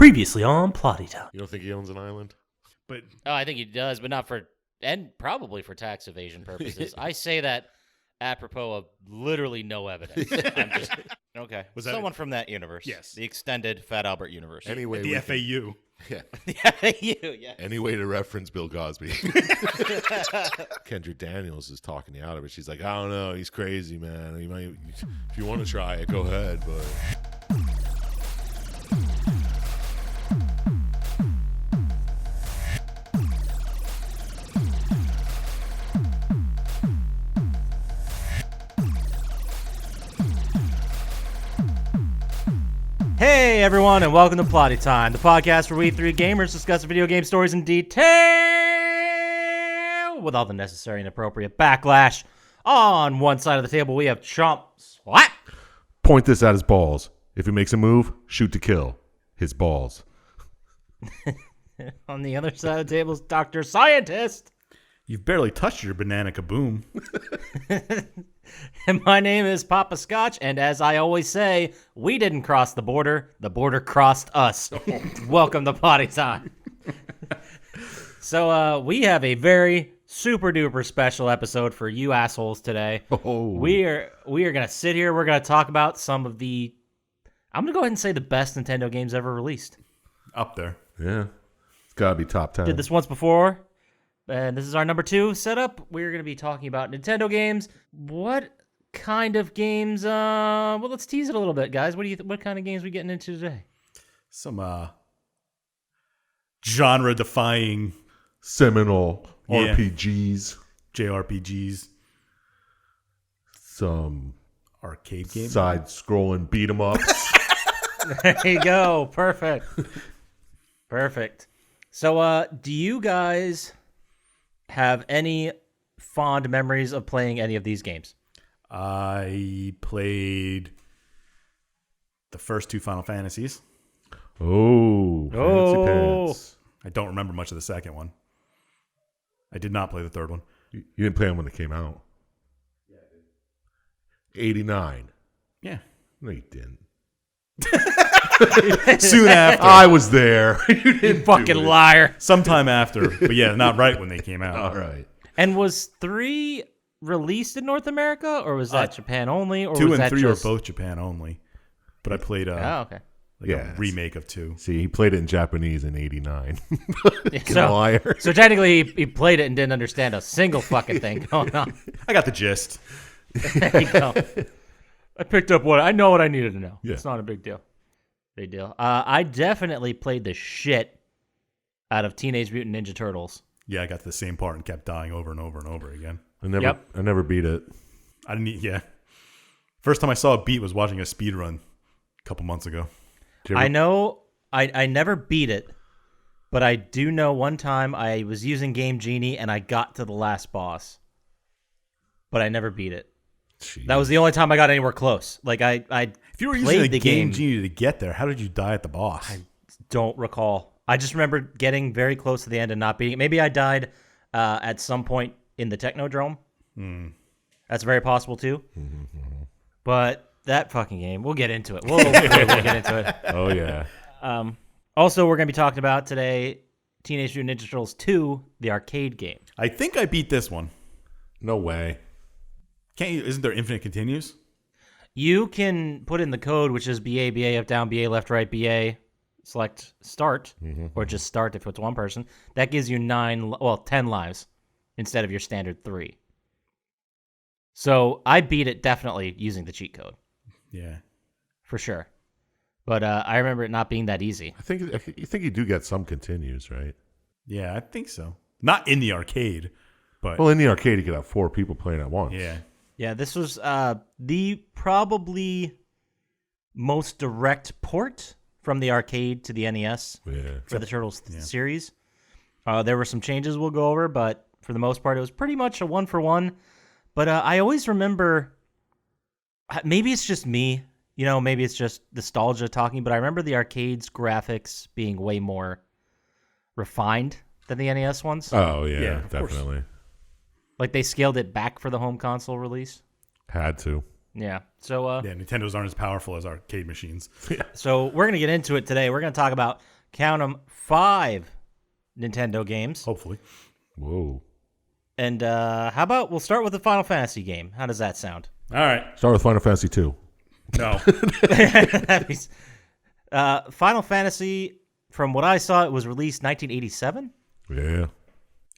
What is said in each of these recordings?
Previously on Plotty Town. You don't think he owns an island? But I think he does, but not for, and probably for tax evasion purposes. I say that apropos of literally no evidence. I'm just, okay. Was that someone from that universe? Yes. The extended Fat Albert universe. Anyway, the FAU. Yeah. The FAU, yeah. Any way to reference Bill Cosby. Kendra Daniels is talking you out of it. She's like, I don't know, he's crazy, man. If you want to try it, go ahead, but... Hey everyone, and welcome to Plotty Time, the podcast where we three gamers discuss video game stories in detail with all the necessary and appropriate backlash. On one side of the table, we have Chump Slap. Point this at his balls. If he makes a move, shoot to kill. His balls. On the other side of the table is Dr. Syintist. You've barely touched your banana kaboom. And my name is Poppascotch, and as I always say, we didn't cross the border crossed us. Welcome to Plotty Time. So we have a very super duper special episode for you assholes today. Oh. We are gonna sit here, we're gonna talk about some of the, I'm gonna go ahead and say the best Nintendo games ever released. Up there. Yeah. It's got to be top 10. Did this once before. And this is our number 2 setup. We're going to be talking about Nintendo games. What kind of games? Well, let's tease it a little bit, guys. What kind of games are we getting into today? Some genre-defying Seminal Yeah. RPGs. JRPGs, Some arcade games. side-scrolling beat-em-ups. There you go. Perfect. Perfect. So, do you guys have any fond memories of playing any of these games? I played the first 2 Final Fantasies. Oh. Fancy pants. I don't remember much of the second one. I did not play the third one. You didn't play them when they came out? Yeah, I did. 89. Yeah. No, you didn't. Soon after. I was there. You didn't Fucking do it. liar. Sometime after. But yeah, not right when they came out. All right. And was 3 released in North America, or was that Japan only? Or 2 was and that 3 just... are both Japan only. But I played Oh, okay. a remake of 2. See, he played it in Japanese in 89. So, Liar. so technically, he played it and didn't understand a single fucking thing going on. I got the gist. There you go. I picked up I know what I needed to know. Yeah. It's not a big deal. Big deal. I definitely played the shit out of Teenage Mutant Ninja Turtles. Yeah, I got to the same part and kept dying over and over and over again. I never beat it. I didn't. Yeah. First time I saw a beat was watching a speed run a couple months ago. I know I never beat it, but I do know one time I was using Game Genie and I got to the last boss, but I never beat it. Jeez. That was the only time I got anywhere close. Like I If you were played using a the Game Genie to get there, how did you die at the boss? don't recall. I just remember getting very close to the end and not beating it. Maybe I died at some point in the Technodrome. That's very possible too. But that fucking game, we'll get into it. We'll get into it. Oh, yeah. Also, we're going to be talking about today Teenage Mutant Ninja Turtles 2, the arcade game. I think I beat this one. No way. Can't you? Isn't there infinite continues? You can put in the code, which is BA, BA, up, down, BA, left, right, BA, select start, or just start if it's one person. That gives you 10 lives instead of your standard 3. So I beat it definitely using the cheat code. Yeah. For sure. But I remember it not being that easy. You think you do get some continues, right? Yeah, I think so. Not in the arcade, but Well, in the arcade, you could have 4 people playing at once. yeah. Yeah, this was the probably most direct port from the arcade to the NES Yeah. for the Turtles series. There were some changes we'll go over, but for the most part, it was pretty much a 1-for-1. But I always remember, maybe it's just me, maybe it's just nostalgia talking, but I remember the arcade's graphics being way more refined than the NES ones. Oh, yeah, Yeah, of course. definitely. Like they scaled it back for the home console release. Had to. Yeah. So Yeah, Nintendos aren't as powerful as arcade machines. so we're gonna get into it today. We're gonna talk about count 'em 5 Nintendo games. Hopefully. Whoa. And how about we'll start with the Final Fantasy game? How does that sound? All right. Start with Final Fantasy 2. No. Final Fantasy, from what I saw, it was released 1987 Yeah.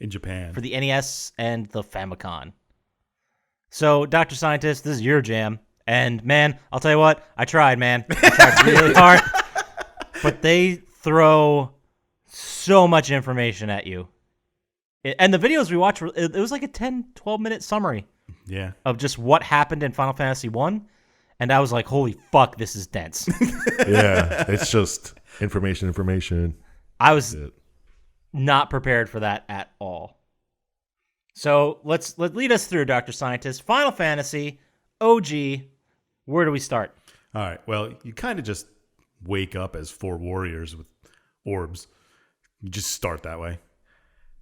In Japan. for the NES and the Famicom. So, Dr. Scientist, this is your jam. And, man, I'll tell you what, I tried, man. I tried really hard. But they throw so much information at you. And the videos we watched, it was like a 10, 12-minute summary Yeah. of just what happened in Final Fantasy 1. And I was like, holy fuck, this is dense. Yeah. It's just information. I was It. not prepared for that at all. So let's lead us through, Dr. Scientist. Final Fantasy, OG, where do we start? All right. Well, you kind of just wake up as 4 warriors with orbs. You just start that way.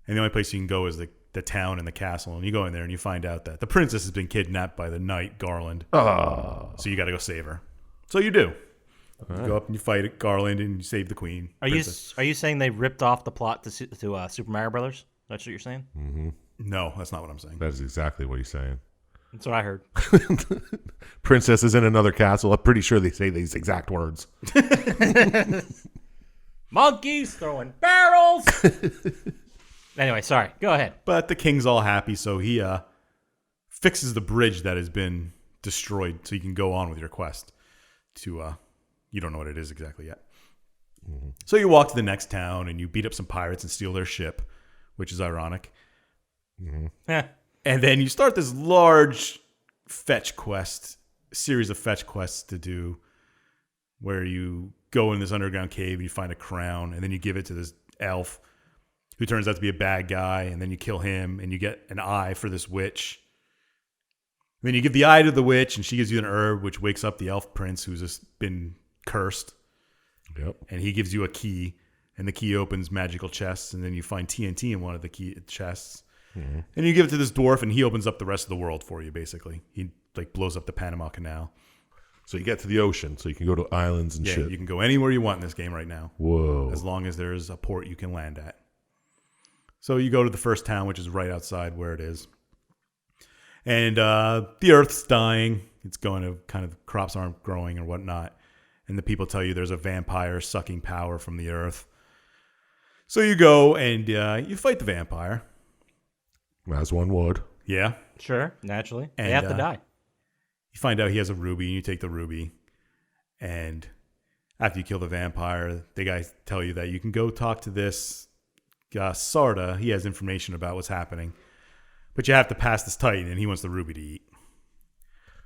And the only place you can go is the town and the castle. And you go in there and you find out that the princess has been kidnapped by the knight Garland. Oh. So you got to go save her. So you do. You go up and you fight Garland and you save the queen. Are princess. you saying they ripped off the plot to Super Mario Brothers? That's what you're saying? No, that's not what I'm saying. That is exactly what he's saying. That's what I heard. Princess is in another castle. I'm pretty sure they say these exact words. Monkeys throwing barrels. Anyway, sorry. Go ahead. But the king's all happy, so he fixes the bridge that has been destroyed so you can go on with your quest to you don't know what it is exactly yet. So you walk to the next town and you beat up some pirates and steal their ship, which is ironic. Eh. And then you start this large fetch quest, series of fetch quests to do, where you go in this underground cave and you find a crown, and then you give it to this elf who turns out to be a bad guy, and then you kill him, and you get an eye for this witch. And then you give the eye to the witch, and she gives you an herb, which wakes up the elf prince who's just been cursed. Yep. And he gives you a key, and the key opens magical chests, and then you find TNT in one of the key chests. And you give it to this dwarf, and he opens up the rest of the world for you, basically. He like blows up the Panama Canal. So you get to the ocean, so you can go to islands and Yeah, shit. you can go anywhere you want in this game right now, Whoa. as long as there's a port you can land at. So you go to the first town, which is right outside where it is. And the earth's dying. It's going to kind of, crops aren't growing or whatnot. And the people tell you there's a vampire sucking power from the earth. So you go and you fight the vampire. As one would. Yeah. Sure, naturally. They And, have to die. You find out he has a ruby, and you take the ruby. And after you kill the vampire, the guys tell you that you can go talk to this Sarda. He has information about what's happening. But you have to pass this Titan, and he wants the ruby to eat.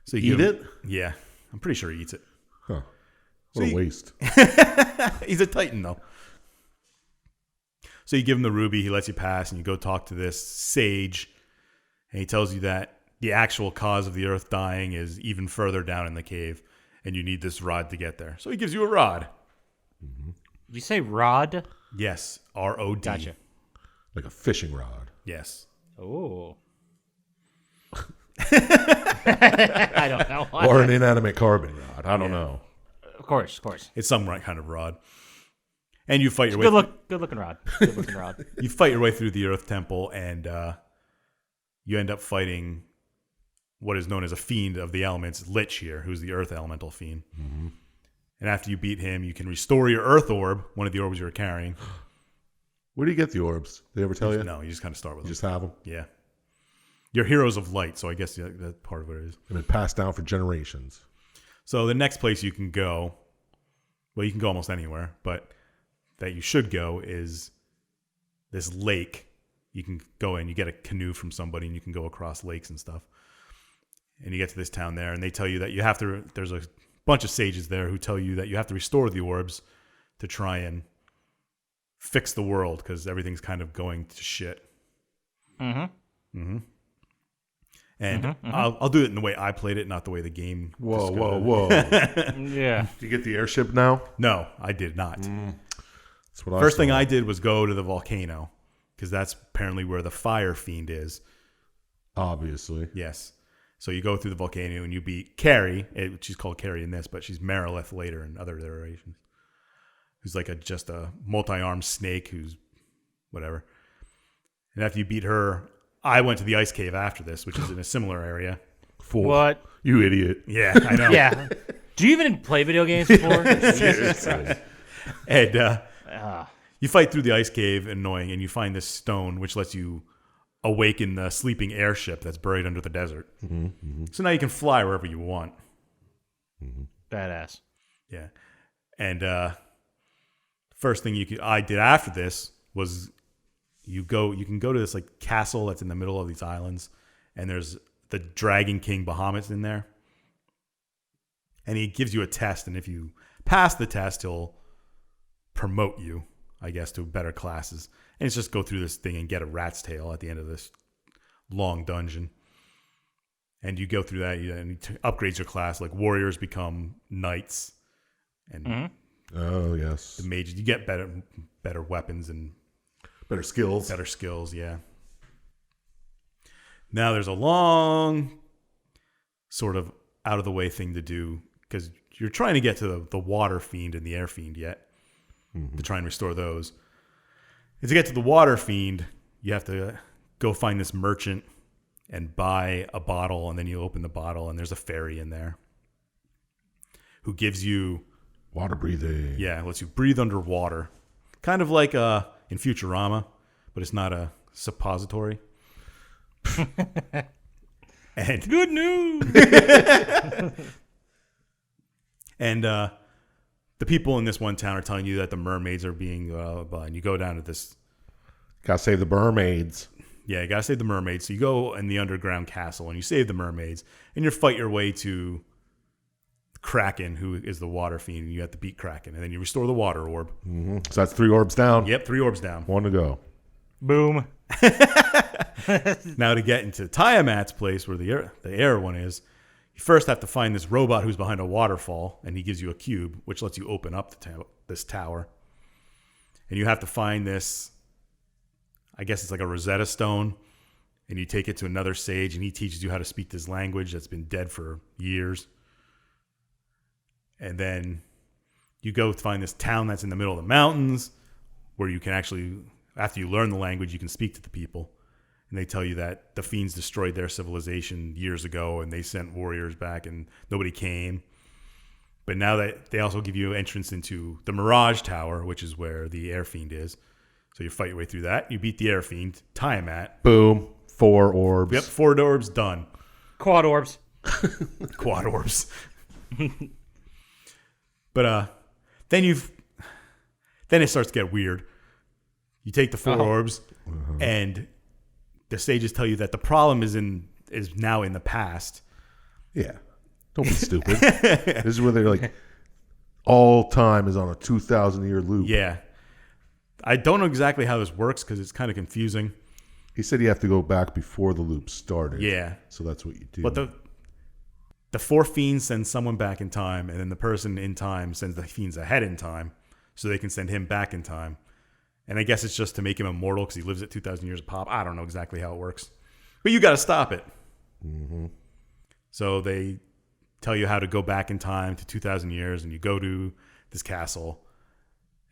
So you Eat give him- it? Yeah. I'm pretty sure he eats it. Huh. What See- a waste. He's a Titan, though. So you give him the ruby, he lets you pass, and you go talk to this sage, and he tells you that the actual cause of the earth dying is even further down in the cave, and you need this rod to get there. So he gives you a rod. Did you say rod? Yes, R-O-D. Gotcha. Like a fishing rod. Yes. Oh. I don't know. Or an inanimate carbon rod. I don't know. Of course. It's some right kind of rod. And you fight your way Good looking rod. Good looking rod. you fight your way through the Earth Temple, and you end up fighting what is known as a fiend of the elements, Lich here, who's the Earth Elemental fiend. And after you beat him, you can restore your Earth Orb, one of the orbs you were carrying. Where do you get the orbs? Did they ever tell you? No, you just kind of start with You them. just have them? Yeah. You're heroes of light, so I guess that's part of what it is. They've been passed down for generations. So the next place you can go, well, you can go almost anywhere, but that you should go is this lake. You can go in, you get a canoe from somebody, and you can go across lakes and stuff. And you get to this town there, and they tell you that you have to, there's a bunch of sages there who tell you that you have to restore the orbs to try and fix the world, because everything's kind of going to shit. And I'll do it in the way I played it, not the way the game. Whoa. Yeah. Do you get the airship now? No, I did not. That's what First thing saw. I did was go to the volcano, because that's apparently where the fire fiend is. Obviously. Yes. So you go through the volcano and you beat Carrie. She's called Carrie in this, but she's Marilith later in other iterations. Who's like just a multi-armed snake who's whatever. And after you beat her, I went to the ice cave after this, which is in a similar area. Fool. What? You idiot. Yeah, I know. Yeah. Do you even play video games before? And you fight through the ice cave, annoying, and you find this stone which lets you awaken the sleeping airship that's buried under the desert. So now you can fly wherever you want. Badass. Yeah. And first thing I did after this was you can go to this like castle that's in the middle of these islands, and there's the Dragon King Bahamut's in there. And he gives you a test, and if you pass the test, he'll promote you, I guess, to better classes. And it's just go through this thing and get a rat's tail at the end of this long dungeon. And you go through that, and it upgrades your class. Like warriors become knights, and Oh, yes. the mages, you get better weapons and Better skills. better skills. Yeah. Now there's a long sort of out of the way thing to do because you're trying to get to the water fiend and the air fiend yet to try and restore those. And to get to the water fiend, you have to go find this merchant and buy a bottle, and then you open the bottle and there's a fairy in there who gives you Water breathing. lets you breathe underwater. Kind of like in Futurama, but it's not a suppository. And Good news. And the people in this one town are telling you that the mermaids are being blah, blah, blah, and you go down to this. Gotta save the mermaids. Yeah, you gotta save the mermaids. So you go in the underground castle and you save the mermaids, and you fight your way to Kraken, who is the water fiend. And you have to beat Kraken, and then you restore the water orb. So that's 3 orbs down. Yep, 3 orbs down. 1 to go. Boom. Now to get into Tiamat's place, where the air one is, you first have to find this robot who's behind a waterfall, and he gives you a cube, which lets you open up this tower. And you have to find this, I guess it's like a Rosetta Stone, and you take it to another sage, and he teaches you how to speak this language that's been dead for years. And then you go find this town that's in the middle of the mountains, where you can actually, after you learn the language, you can speak to the people. And they tell you that the fiends destroyed their civilization years ago, and they sent warriors back, and nobody came. But now that they also give you entrance into the Mirage Tower, which is where the air fiend is. So you fight your way through that. You beat the air fiend, Tiamat. Boom. 4 orbs. Yep, 4 orbs done. Quad orbs. Quad orbs. But then it starts to get weird. You take the 4 orbs, and the sages tell you that the problem is now in the past. Yeah. Don't be stupid. This is where they're like, all time is on a 2,000-year loop. Yeah. I don't know exactly how this works because it's kind of confusing. He said you have to go back before the loop started. Yeah. So that's what you do. But the 4 fiends send someone back in time, and then the person in time sends the fiends ahead in time so they can send him back in time. And I guess it's just to make him immortal because he lives at 2,000 years of pop. I don't know exactly how it works. But you got to stop it. So they tell you how to go back in time to 2,000 years, and you go to this castle,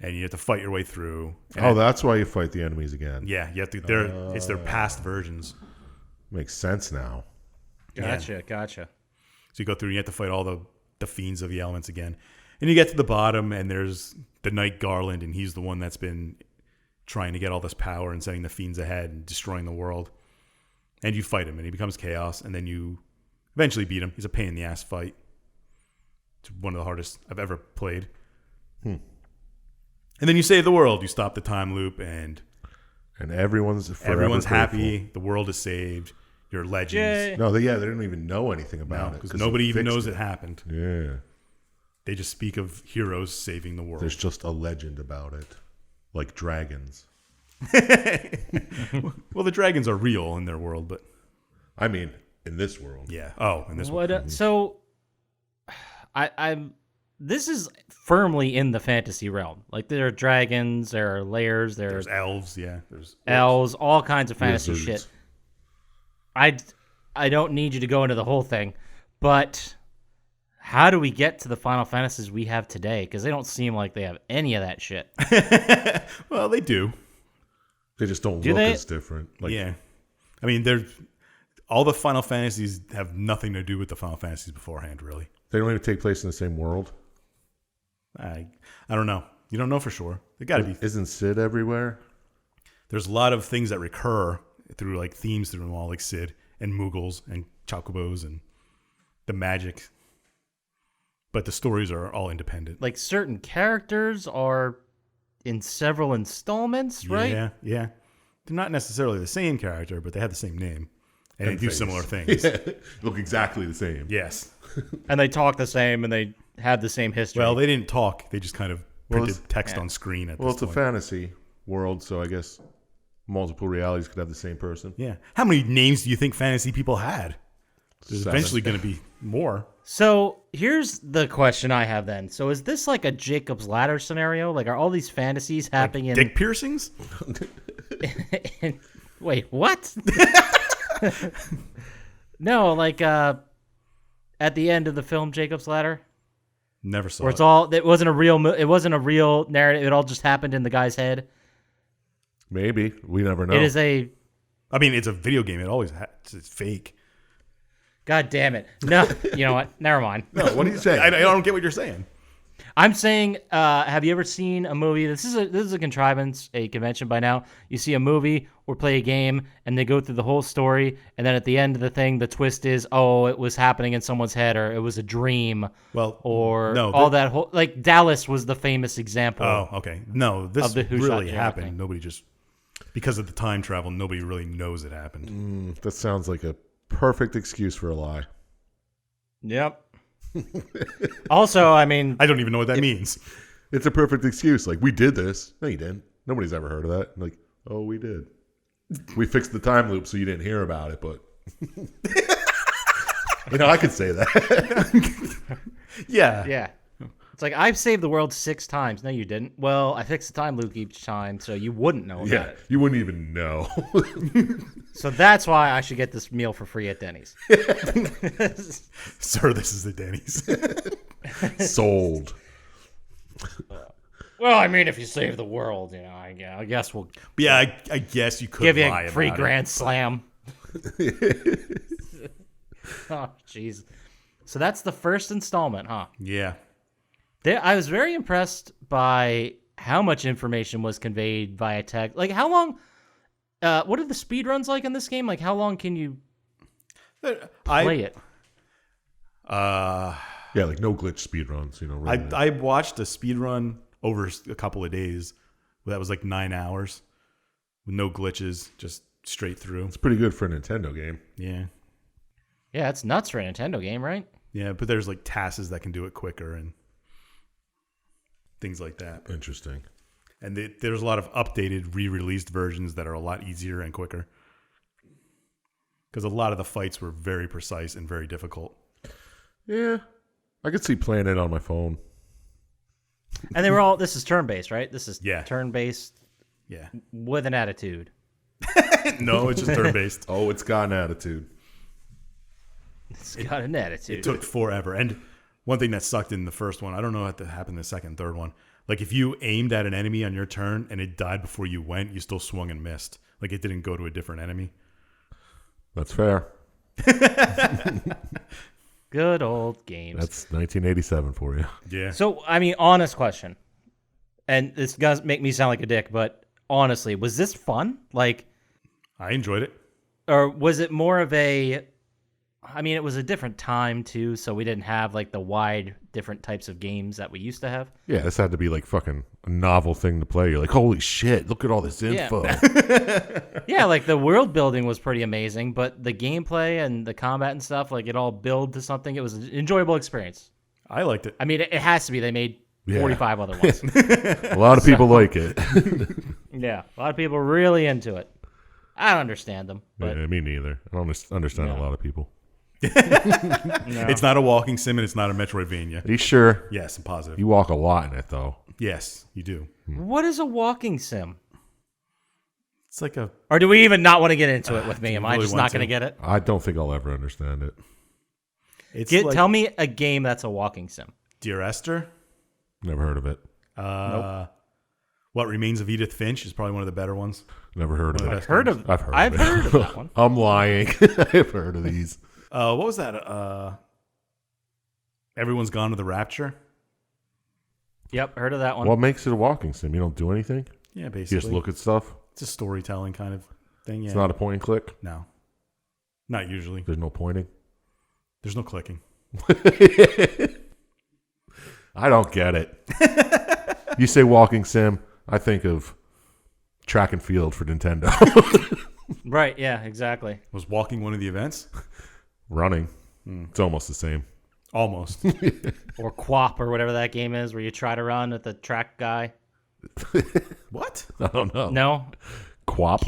and you have to fight your way through. And that's why you fight the enemies again. yeah, you have to. It's their past versions. Makes sense now. Gotcha. So you go through and you have to fight all the fiends of the elements again. And you get to the bottom, and there's the Knight Garland, and he's the one that's been trying to get all this power and sending the fiends ahead and destroying the world. And you fight him, and he becomes chaos, and then you eventually beat him. He's a pain in the ass fight. It's one of the hardest I've ever played. And then you save the world. You stop the time loop, and everyone's everyone's grateful. happy. The world is saved. Your legends. Yay. No, they don't even know anything about it Because nobody they even fixed knows it happened. Yeah. They just speak of heroes saving the world. There's just a legend about it. Like dragons. Well, the dragons are real in their world, but I mean, in this world. yeah. Oh, in this one. What? So, I'm. This is firmly in the fantasy realm. Like there are dragons, there are layers, There's elves, yeah. There's elves, all kinds of fantasy Wizards. shit. I don't need you to go into the whole thing, but how do we get to the Final Fantasies we have today? Because they don't seem like they have any of that shit. Well, they do. They just don't Do look they? as different. Like, Yeah. I mean, all the Final Fantasies have nothing to do with the Final Fantasies beforehand, really. they don't even take place in the same world. I don't know. You don't know for sure. They got to be. Isn't Sid everywhere? There's a lot of things that recur through like themes through them all, like Sid and Moogles and Chocobos and the magic. But the stories are all independent. Like certain characters are in several installments, right? Yeah, yeah. They're not necessarily the same character, but they have the same name. And they do face. similar things. Yeah. Look exactly the same. Yes. And they talk the same, and they have the same history. Well, they didn't talk. They just kind of printed it's- text on screen at Well, this it's a point. fantasy world, so I guess multiple realities could have the same person. Yeah. How many names do you think fantasy people had? There's 7. eventually going to be more. So here's the question I have then. So is this like a Jacob's Ladder scenario? Like, are all these fantasies happening in... Dick piercings? Wait, what? No, like at the end of the film Jacob's Ladder, Never saw where it. it's all it wasn't a real narrative. It all just happened in the guy's head. Maybe. We never know. It is a I mean, it's a video game. It always it's fake. God damn it. No, you know what? Never mind. No, what are you saying? I don't get what you're saying. I'm saying, have you ever seen a movie? This is a contrivance, a convention by now. You see a movie or play a game, and they go through the whole story, and then at the end of the thing, the twist is, oh, it was happening in someone's head, or it was a dream, Well, or no, all that whole like Dallas was the famous example. Oh, okay. No, this Of the Who Shot really Jared happened. thing. Nobody just because of the time travel. Nobody really knows it happened. That sounds like a perfect excuse for a lie. Yep. Also, I mean, I don't even know what that means. It's a perfect excuse. Like, we did this. No, you didn't. Nobody's ever heard of that. Like, oh, we did. We fixed the time loop so you didn't hear about it, but... I could say that. Yeah. yeah. It's like, I've saved the world 6 times. No, you didn't. Well, I fixed the time loop each time, so you wouldn't know about Yeah, it. you wouldn't even know. So that's why I should get this meal for free at Denny's. Sir, this is the Denny's. Sold. Well, I mean, if you save the world, I guess we'll But yeah, I guess you could give you lie a free about grand slam. Oh, jeez. So that's the first installment, huh? It. Yeah. I was very impressed by how much information was conveyed via text. Like, how long... what are the speed runs like in this game? Like, how long can you play it? Yeah, like no glitch speedruns, really. I watched a speed run over a couple of days. That was like 9 hours with no glitches, just straight through. It's pretty good for a Nintendo game. Yeah. Yeah, it's nuts for a Nintendo game, right? Yeah, but there's like tasks that can do it quicker and things like that. Interesting. And there's a lot of updated, re-released versions that are a lot easier and quicker. Because a lot of the fights were very precise and very difficult. Yeah. I could see playing it on my phone. And they were all... This is turn-based, right? This is Yeah. turn-based Yeah. with an attitude. No, it's just turn-based. Oh, it's got an attitude. It's got an attitude. It took forever. And one thing that sucked in the first one, I don't know what happened in the second and third one. Like if you aimed at an enemy on your turn and it died before you went, you still swung and missed. Like it didn't go to a different enemy. That's fair. Good old games. That's 1987 for you. Yeah. So, I mean, honest question. And this does make me sound like a dick, but honestly, was this fun? Like, I enjoyed it. or was it more of a... I mean, it was a different time, too, so we didn't have, like, the wide different types of games that we used to have. Yeah, this had to be like fucking a novel thing to play. You're like, holy shit, look at all this info. Yeah, like, the world building was pretty amazing, but the gameplay and the combat and stuff, like, it all build to something. It was an enjoyable experience. I liked it. I mean, it has to be. They made Yeah. 45 other ones. A lot of people like it. Yeah, a lot of people are really into it. I don't understand them, but Yeah, me neither. I don't understand a lot of people. no. It's not a walking sim and it's not a Metroidvania. Are you sure? Yes, I'm positive. You walk a lot in it, though. Yes, you do. What is a walking sim? It's like a. Or do we even not want to get into it with me? do Am you I really just want not going to to? get it? I don't think I'll ever understand it. It's Tell me a game that's a walking sim. Dear Esther. Never heard of it. What Remains of Edith Finch is probably one of the better ones. Never heard of it. I've heard of it. that one. I'm lying. I've heard of these. What was that? Everyone's Gone to the Rapture. Yep, heard of that one. What makes it a walking sim? You don't do anything? Yeah, You basically. just look at stuff? It's a storytelling kind of thing. Yeah. It's not a point and click? No. Not usually. There's no pointing? There's no clicking. I don't get it. You say walking sim, I think of track and field for Nintendo. Right, yeah, exactly. Was walking one of the events? Running. It's almost the same. Almost. Or Quap or whatever that game is where you try to run at the track guy. What? I don't know. No? Quap?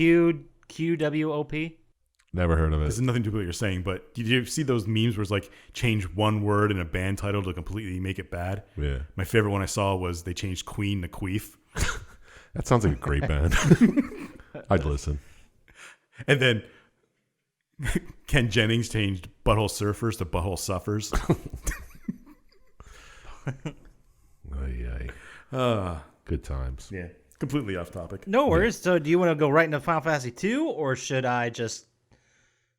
QWOP? Never heard of This it. has nothing to do with what you're saying, but did you see those memes where it's like change one word in a band title to completely make it bad? Yeah. My favorite one I saw was they changed Queen to Queef. That sounds like a great band. I'd listen. And then Ken Jennings changed Butthole Surfers to Butthole Suffers. Ay, ay. Good times. Yeah. Completely off topic. No worries. So do you want to go right into Final Fantasy 2 or should I just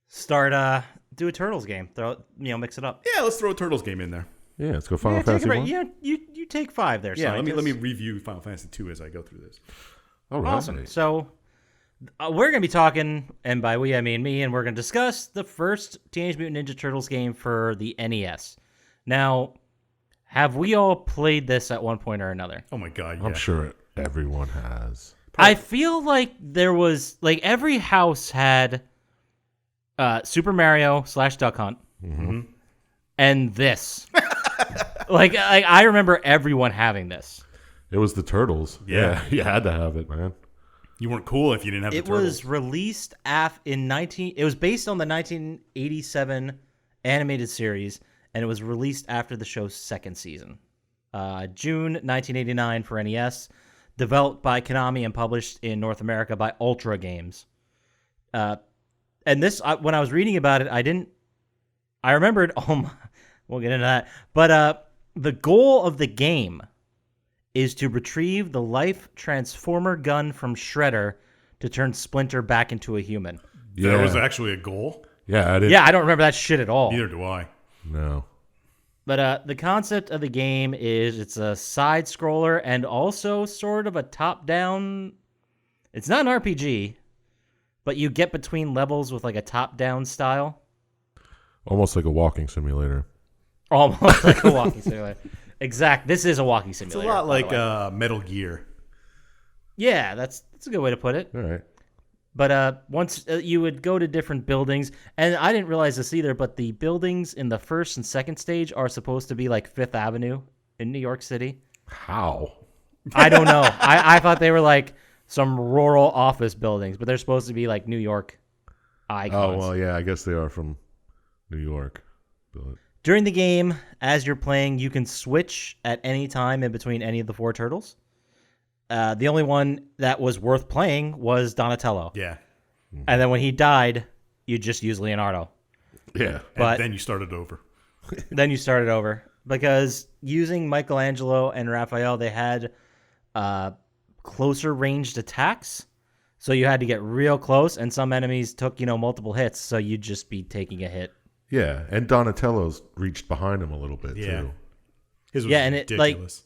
start do a Turtles game? Mix it up. Yeah, let's throw a Turtles game in there. Yeah, let's go Final Yeah, take Fantasy it right. 1. Yeah, you take 5 there. Yeah, let me Syintist. review Final Fantasy 2 as I go through this. All right. Awesome. So we're going to be talking, and by we I mean me, and we're going to discuss the first Teenage Mutant Ninja Turtles game for the NES. Now, have we all played this at one point or another? Oh my god, yeah. I'm sure everyone has. I feel like there was, like, every house had Super Mario / Duck Hunt, and this. I remember everyone having this. It was the Turtles. Yeah. You had to have it, man. You weren't cool if you didn't have the It Turtles. was released It was based on the 1987 animated series, and it was released after the show's second season. June 1989 for NES, developed by Konami and published in North America by Ultra Games. And this, when I was reading about it, I remembered. We'll get into that. But the goal of the game is to retrieve the life transformer gun from Shredder to turn Splinter back into a human. Yeah. There was actually a goal? Yeah, I didn't. Yeah, I don't remember that shit at all. Neither do I. No. But the concept of the game is it's a side scroller and also sort of a top-down. It's not an RPG, but you get between levels with like a top-down style. Almost like a walking simulator. Almost like a walking simulator. Exact. This is a walking It's simulator. a lot by the like way. Metal Gear. Yeah, that's a good way to put it. All right. But once you would go to different buildings, and I didn't realize this either, but the buildings in the first and second stage are supposed to be like Fifth Avenue in New York City. How? I don't know. I thought they were like some rural office buildings, but they're supposed to be like New York icons. Oh, well, yeah, I guess they are from New York. But During the game, as you're playing, you can switch at any time in between any of the four turtles. The only one that was worth playing was Donatello. Yeah. And then when he died, you just use Leonardo. yeah. But And then you started over. then you started over. Because using Michelangelo and Raphael, they had closer ranged attacks. So you had to get real close, and some enemies took, multiple hits, so you'd just be taking a hit. Yeah, and Donatello's reached behind him a little bit, Yeah. too. His was Yeah, and it, like, ridiculous.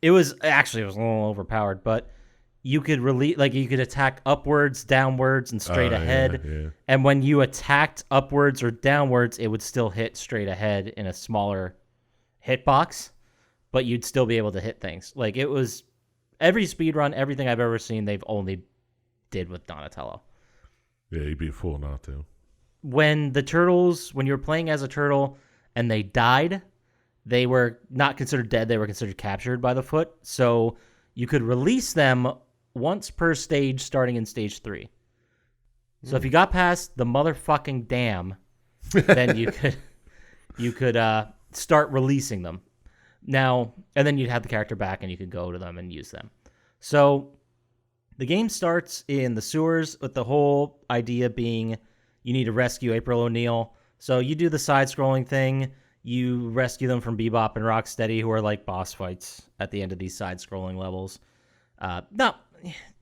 It was a little overpowered, but you could you could attack upwards, downwards, and straight Oh, ahead. yeah. And when you attacked upwards or downwards, it would still hit straight ahead in a smaller hitbox, but you'd still be able to hit things. Like, it was every speedrun, everything I've ever seen, they've only did with Donatello. Yeah, you'd be a fool not to. When you were playing as a turtle and they died, they were not considered dead. They were considered captured by the foot. So you could release them once per stage starting in stage 3. So if you got past the motherfucking dam, then you could start releasing them. Now, and then you'd have the character back and you could go to them and use them. So The game starts in the sewers with the whole idea being you need to rescue April O'Neil. So you do the side-scrolling thing. You rescue them from Bebop and Rocksteady, who are like boss fights at the end of these side-scrolling levels.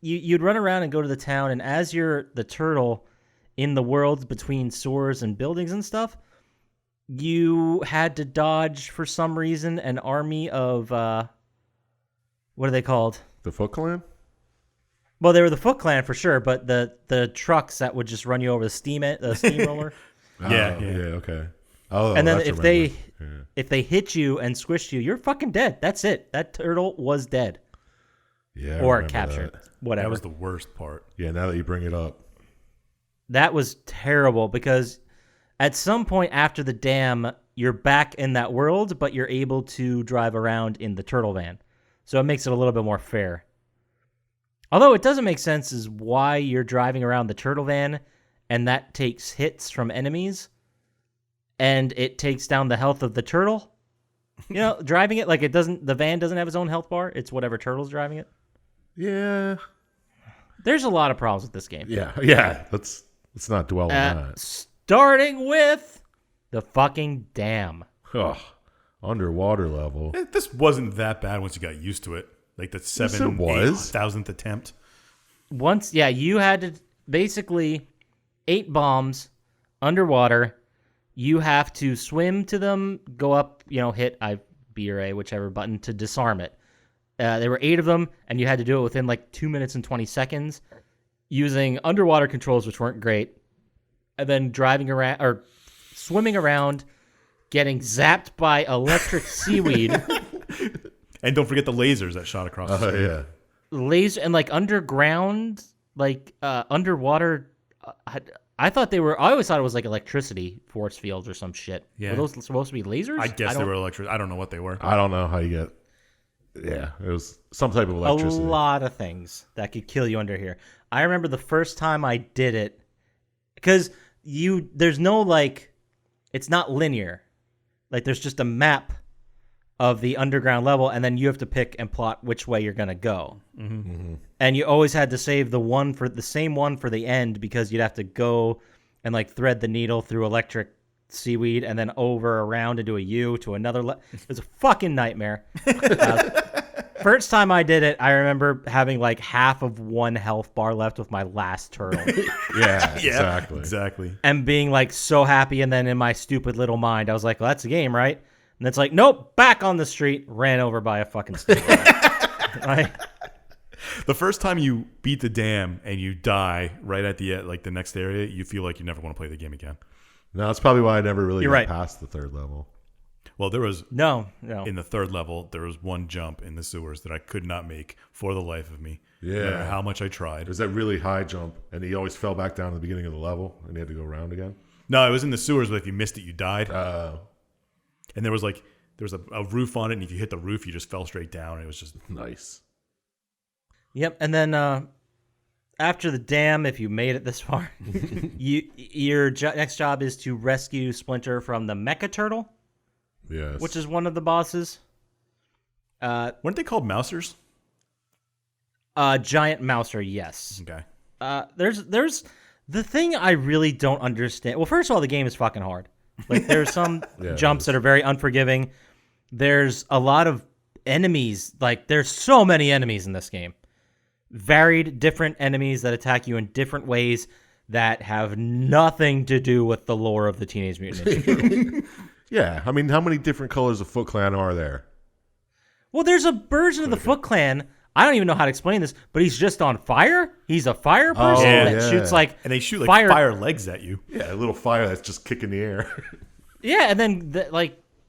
You'd run around and go to the town, and as you're the turtle in the worlds between sewers and buildings and stuff, you had to dodge, for some reason, an army of, what are they called? The Foot Clan? Well, they were the Foot Clan for sure, but the trucks that would just run you over the steamroller. Yeah. Okay. Oh, And then that's if remembered. if they hit you and squished you, you're fucking dead. That's it. That turtle was dead. Yeah, I Or remember captured. that. Whatever. That was the worst part. Yeah, now that you bring it up. That was terrible because at some point after the dam, you're back in that world, but you're able to drive around in the turtle van. So it makes it a little bit more fair. Although it doesn't make sense is why you're driving around the turtle van and that takes hits from enemies and it takes down the health of the turtle. You know, driving it like the van doesn't have its own health bar. It's whatever turtle's driving it. Yeah. There's a lot of problems with this game. Yeah. Let's not dwell on that. Starting with the fucking dam. Oh, underwater level. This wasn't that bad once you got used to it. Like the Yes, it was. 8,000th attempt. Once, you had to basically 8 bombs underwater. You have to swim to them, go up, hit B or A, whichever button to disarm it. There were 8 of them, and you had to do it within like 2 minutes and 20 seconds using underwater controls, which weren't great. And then driving around or swimming around, getting zapped by electric seaweed. And don't forget the lasers that shot across the screen. Yeah. Laser and like underground, underwater. I thought they were. I always thought it was like electricity force fields or some shit. Yeah. Were those supposed to be lasers? I guess they were electric. I don't know what they were. I don't know how you get. Yeah, it was some type of A electricity. lot of things that could kill you under here. I remember the first time I did it because there's no it's not linear. Like there's just a map of the underground level, and then you have to pick and plot which way you're gonna go. Mm-hmm. And you always had to save the same one for the end because you'd have to go and thread the needle through electric seaweed and then over around into a U to another. It was a fucking nightmare. First time I did it, I remember having half of one health bar left with my last turtle. Yeah, Exactly. And being so happy, and then in my stupid little mind, I was like, well, that's a game, right? And it's like, nope, back on the street, ran over by a fucking stick. The first time you beat the dam and you die right at the the next area, you feel like you never want to play the game again. No, that's probably why I never really You're got right. past the third level. Well, there was No. in the third level, there was one jump in the sewers that I could not make for the life of me. Yeah. No matter how much I tried. There's that really high jump, and he always fell back down at the beginning of the level, and he had to go around again. No, it was in the sewers, but if you missed it, you died. Uh, And there was a roof on it, and if you hit the roof, you just fell straight down. And it was just nice. Yep, and then after the dam, if you made it this far, your next job is to rescue Splinter from the Mecha Turtle, Yes. which is one of the bosses. weren't they called mousers? Giant Mouser, yes. Okay. There's the thing I really don't understand. Well, first of all, the game is fucking hard. There's some Yeah, jumps that are very unforgiving. There's a lot of enemies. There's so many enemies in this game. Varied, different enemies that attack you in different ways that have nothing to do with the lore of the Teenage Mutant Ninja Turtles. Yeah, I mean, how many different colors of Foot Clan are there? Well, there's a version of the Foot Clan. I don't even know how to explain this, but he's just on fire. He's a fire person that shoots And they shoot fire legs at you. Yeah, a little fire that's just kicking the air. Yeah, and then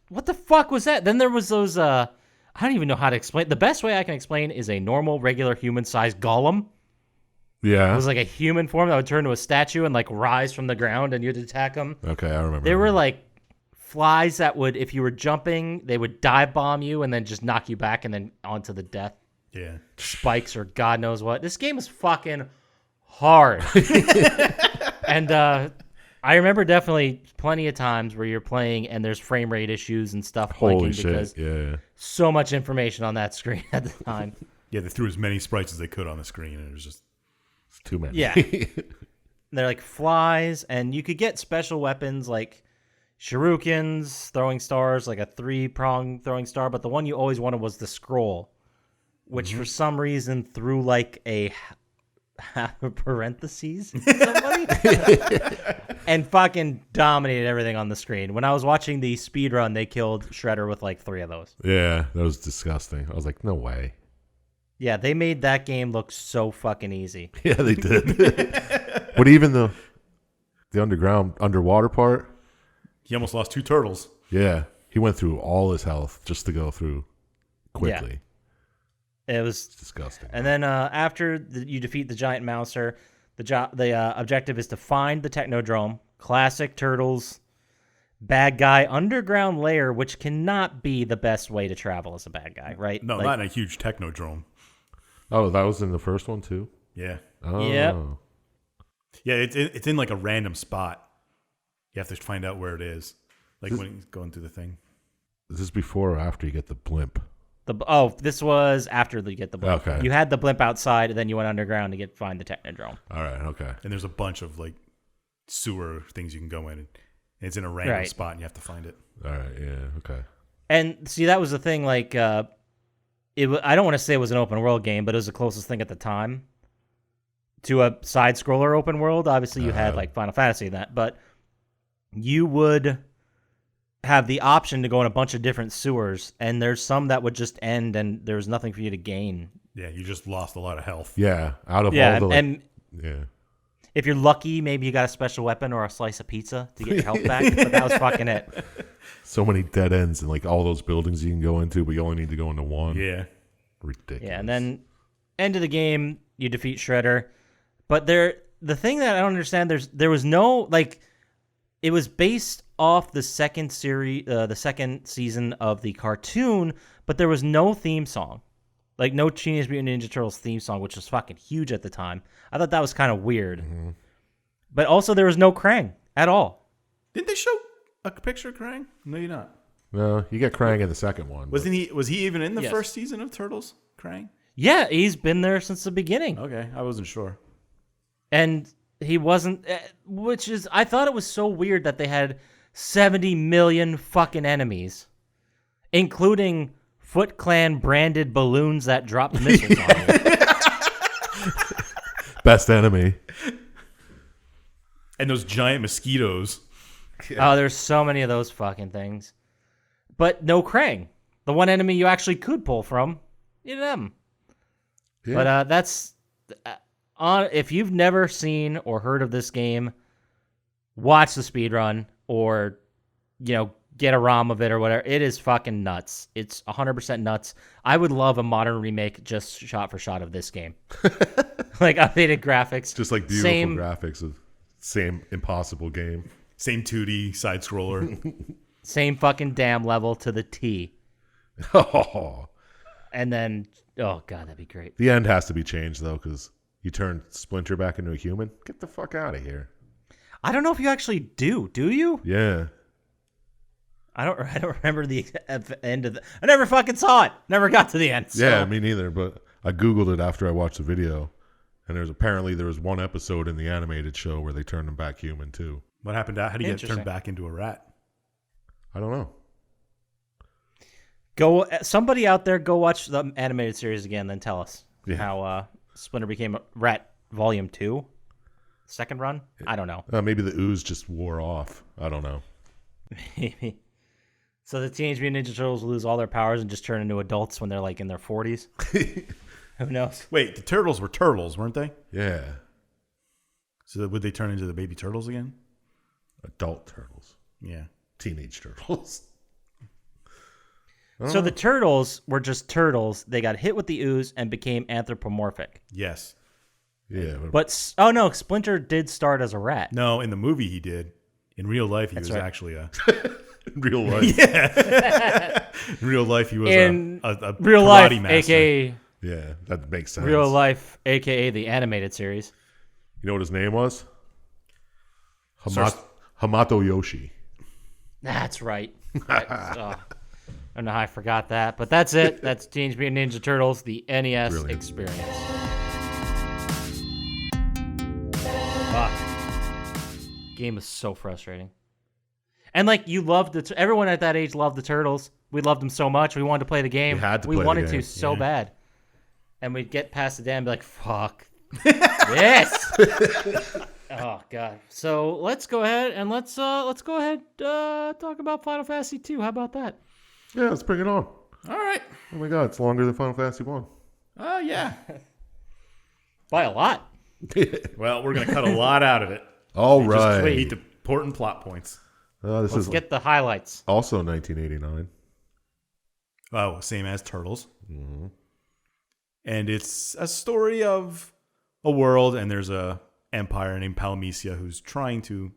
what the fuck was that? Then there was those. I don't even know how to explain. The best way I can explain is a normal, regular, human-sized golem. Yeah. It was like a human form that would turn to a statue and rise from the ground, and you'd attack them. Okay, I remember. There were flies that would, if you were jumping, they would dive bomb you and then just knock you back and then onto the death. Yeah. Spikes or God knows what. This game is fucking hard. And I remember definitely plenty of times where you're playing and there's frame rate issues and stuff Holy blinking shit! because Yeah. so much information on that screen at the time. Yeah, they threw as many sprites as they could on the screen, and it was just It's too many. Yeah. They're like flies, and you could get special weapons like shurikens, throwing stars, like a 3-prong throwing star. But the one you always wanted was the scroll, which for some reason threw like a half a parentheses at somebody and fucking dominated everything on the screen. When I was watching the speed run, they killed Shredder with like 3 of those. Yeah, that was disgusting. I was like, no way. Yeah, they made that game look so fucking easy. Yeah, they did. But even the underwater part, he almost lost 2 turtles. yeah, he went through all his health just to go through quickly. It was It's disgusting. And then after you defeat the giant mouser, the objective is to find the Technodrome, classic Turtles, bad guy underground lair, which cannot be the best way to travel as a bad guy, right? No, Like, not in a huge Technodrome. Oh, that was in the first one too? Yeah. Oh. Yep. Yeah, it's in like a random spot. You have to find out where it is. Like when he's going through the thing. Is this before or after you get the blimp? This was after you get the blimp. Okay. You had the blimp outside, and then you went underground to find the Technodrome. All right, okay. And there's a bunch of like sewer things you can go in. And it's in a random Right. spot and you have to find it. All right, yeah, okay. And see, that was the thing. Like, I don't want to say it was an open world game, but it was the closest thing at the time to a side scroller open world. Obviously, you had like Final Fantasy and that, but you would have the option to go in a bunch of different sewers, and there's some that would just end, and there was nothing for you to gain. Yeah, you just lost a lot of health. Yeah, out of Yeah, all the... and yeah. if you're lucky, maybe you got a special weapon or a slice of pizza to get your health back, but that was fucking it. So many dead ends and like all those buildings you can go into, but you only need to go into one. Yeah. Ridiculous. Yeah, and then end of the game, you defeat Shredder. But the thing that I don't understand, there was no, like, it was based off the second season of the cartoon, but there was no theme song. Like, no Teenage Mutant Ninja Turtles theme song, which was fucking huge at the time. I thought that was kind of weird. Mm-hmm. But also, there was no Krang at all. Didn't they show a picture of Krang? No, you're not. No, you get Krang in the second one. Was he even in the Yes. first season of Turtles? Krang? Yeah, he's been there since the beginning. Okay, I wasn't sure. And he wasn't, which is, I thought it was so weird that they had 70 million fucking enemies, including Foot Clan branded balloons that dropped missiles on you. Best enemy. And those giant mosquitoes. Oh, there's so many of those fucking things. But no Krang. The one enemy you actually could pull from, you them. Yeah. But that's if you've never seen or heard of this game, watch the speedrun or get a ROM of it or whatever. It is fucking nuts. It's 100% nuts. I would love a modern remake just shot for shot of this game. Like updated graphics. Just like beautiful graphics of same impossible game. Same 2D side scroller. Same fucking damn level to the T. Oh. And then, oh god, that'd be great. The end has to be changed though, because you turn Splinter back into a human. Get the fuck out of here. I don't know if you actually do. Do you? Yeah. I don't remember the end of I never fucking saw it. Never got to the end. So. Yeah, me neither. But I googled it after I watched the video, and there was one episode in the animated show where they turned him back human too. What happened? How do you get Interesting. turned back into a rat? I don't know. Somebody out there, go watch the animated series again, then tell us how Splinter became a rat. Volume 2, second run. I don't know. Maybe the ooze just wore off. I don't know. Maybe. So the Teenage Mutant Ninja Turtles lose all their powers and just turn into adults when they're like in their 40s. Who knows? Wait, the turtles were turtles, weren't they? Yeah. So would they turn into the baby turtles again? Adult turtles. Yeah. Teenage turtles. So the turtles were just turtles. They got hit with the ooze and became anthropomorphic. Yes. Yeah. But oh no, Splinter did start as a rat. No, in the movie he did. In real life, he was right. actually a. in real life. Yeah. In real life, he was In a real karate life, master. aka Yeah, that makes sense. real life, aka the animated series. You know what his name was? Hamato Yoshi. That's right. I don't know how I forgot that, but that's it. That's Teenage Mutant Ninja Turtles, the NES Brilliant. experience. Fuck. Game is so frustrating. And like you loved everyone at that age loved the Turtles. We loved them so much. We wanted to play the game. You had to we play the wanted game. to so bad. And we'd get past the dam and be like, fuck. Yes. Oh god. So let's go ahead and let's talk about Final Fantasy 2. How about that? Yeah, let's bring it on. All right. Oh my god, it's longer than Final Fantasy 1. Oh, yeah. By a lot. Well, we're going to cut a lot out of it. All Just right. need the important plot points. This Let's is get the highlights. also 1989. Oh, same as Turtles. Mm-hmm. And it's a story of a world, and there's a empire named Palmecia who's trying to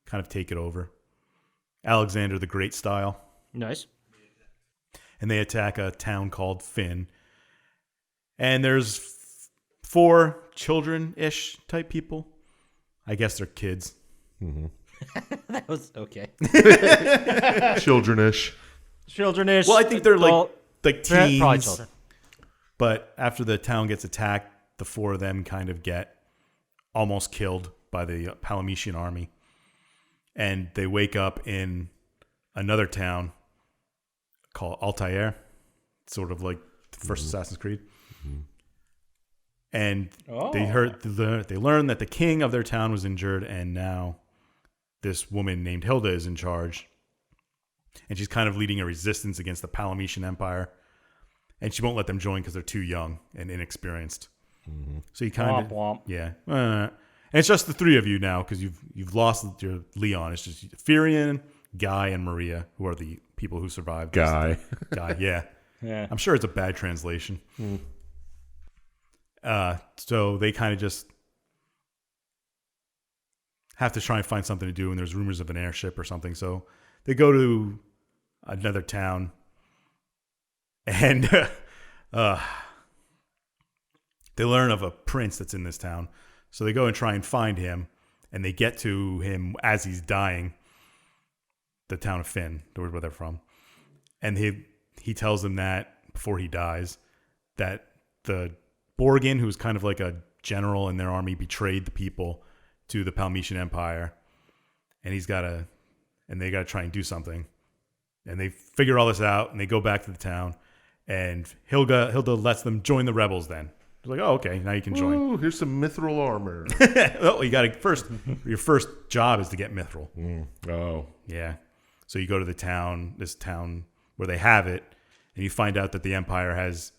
kind of take it over. Alexander the Great style. Nice. And they attack a town called Finn. And there's 4 children-ish type people. I guess they're kids. Mm-hmm. That was okay. Childrenish. Childrenish. Well, I think they're adult, like teens. probably children. But after the town gets attacked, the 4 of them kind of get almost killed by the Palamecian army. And they wake up in another town called Altair, sort of like the first Assassin's Creed. Mm-hmm. And they learn that the king of their town was injured, and now this woman named Hilda is in charge. And she's kind of leading a resistance against the Palamecian Empire. And she won't let them join because they're too young and inexperienced. Mm-hmm. So you kind of... Womp. Yeah. And it's just the 3 of you now because you've lost your Leon. It's just Firion, Guy, and Maria, who are the people who survived. Guy, yeah. Yeah. I'm sure it's a bad translation. So they kind of just have to try and find something to do, and there's rumors of an airship or something. So they go to another town, and they learn of a prince that's in this town. So they go and try and find him, and they get to him as he's dying, the town of Finn, where they're from. And he tells them that, before he dies, that the Borgin, who's kind of like a general in their army, betrayed the people to the Palmecian Empire. And they got to try and do something. And they figure all this out, and they go back to the town. And Hilda lets them join the rebels then. It's like, oh, okay, now you can join. Ooh, here's some mithril armor. Well, you got to first. Your first job is to get mithril. Oh, Yeah. So you go to this town where they have it, and you find out that the Empire has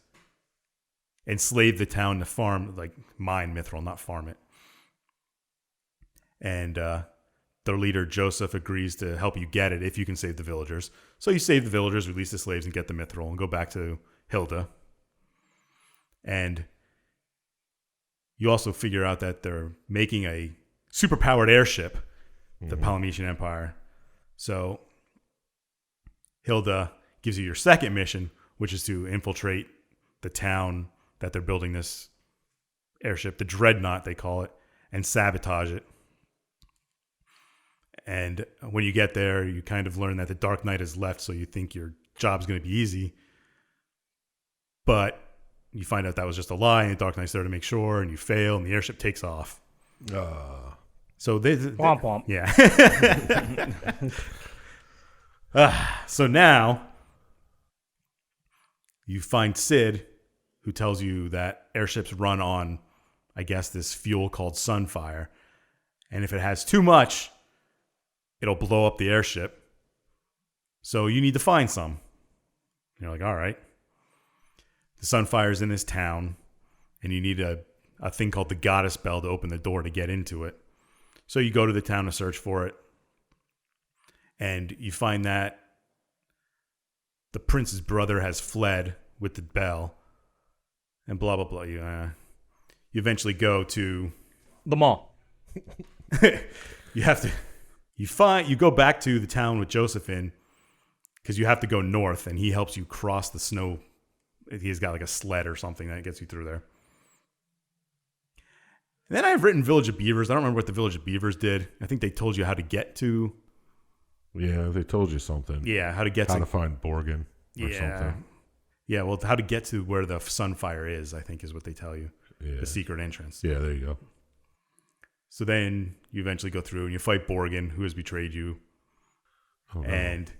enslaved the town to farm, like mine mithril, not farm it. And their leader, Joseph, agrees to help you get it if you can save the villagers. So you save the villagers, release the slaves, and get the mithril, and go back to Hilda. And you also figure out that they're making a superpowered airship, the Palamecian Empire. So Hilda gives you your second mission, which is to infiltrate the town that they're building this airship, the Dreadnought they call it, and sabotage it. And when you get there, you kind of learn that the Dark Knight has left, so you think your job's going to be easy. But you find out that was just a lie, and the Dark Knight's there to make sure, and you fail, and the airship takes off. So they Womp womp. Yeah. So now you find Sid, who tells you that airships run on, I guess, this fuel called Sunfire. And if it has too much, it'll blow up the airship. So you need to find some. And you're like, all right. The Sunfire's in this town, and you need a thing called the Goddess Bell to open the door to get into it. So you go to the town to search for it. And you find that the prince's brother has fled with the bell. And blah, blah, blah. You eventually go to The mall. you go back to the town with Josephine because you have to go north, and he helps you cross the snow. He's got like a sled or something that gets you through there. And then I've written Village of Beavers. I don't remember what the Village of Beavers did. I think they told you how to get to... yeah, they told you something. Yeah, how to get How to... to find Borgin. or Yeah. something. Yeah, well, how to get to where the Sunfire is, I think, is what they tell you. Yeah. The secret entrance. Yeah, there you go. So then you eventually go through and you fight Borgin, who has betrayed you. Oh, no. And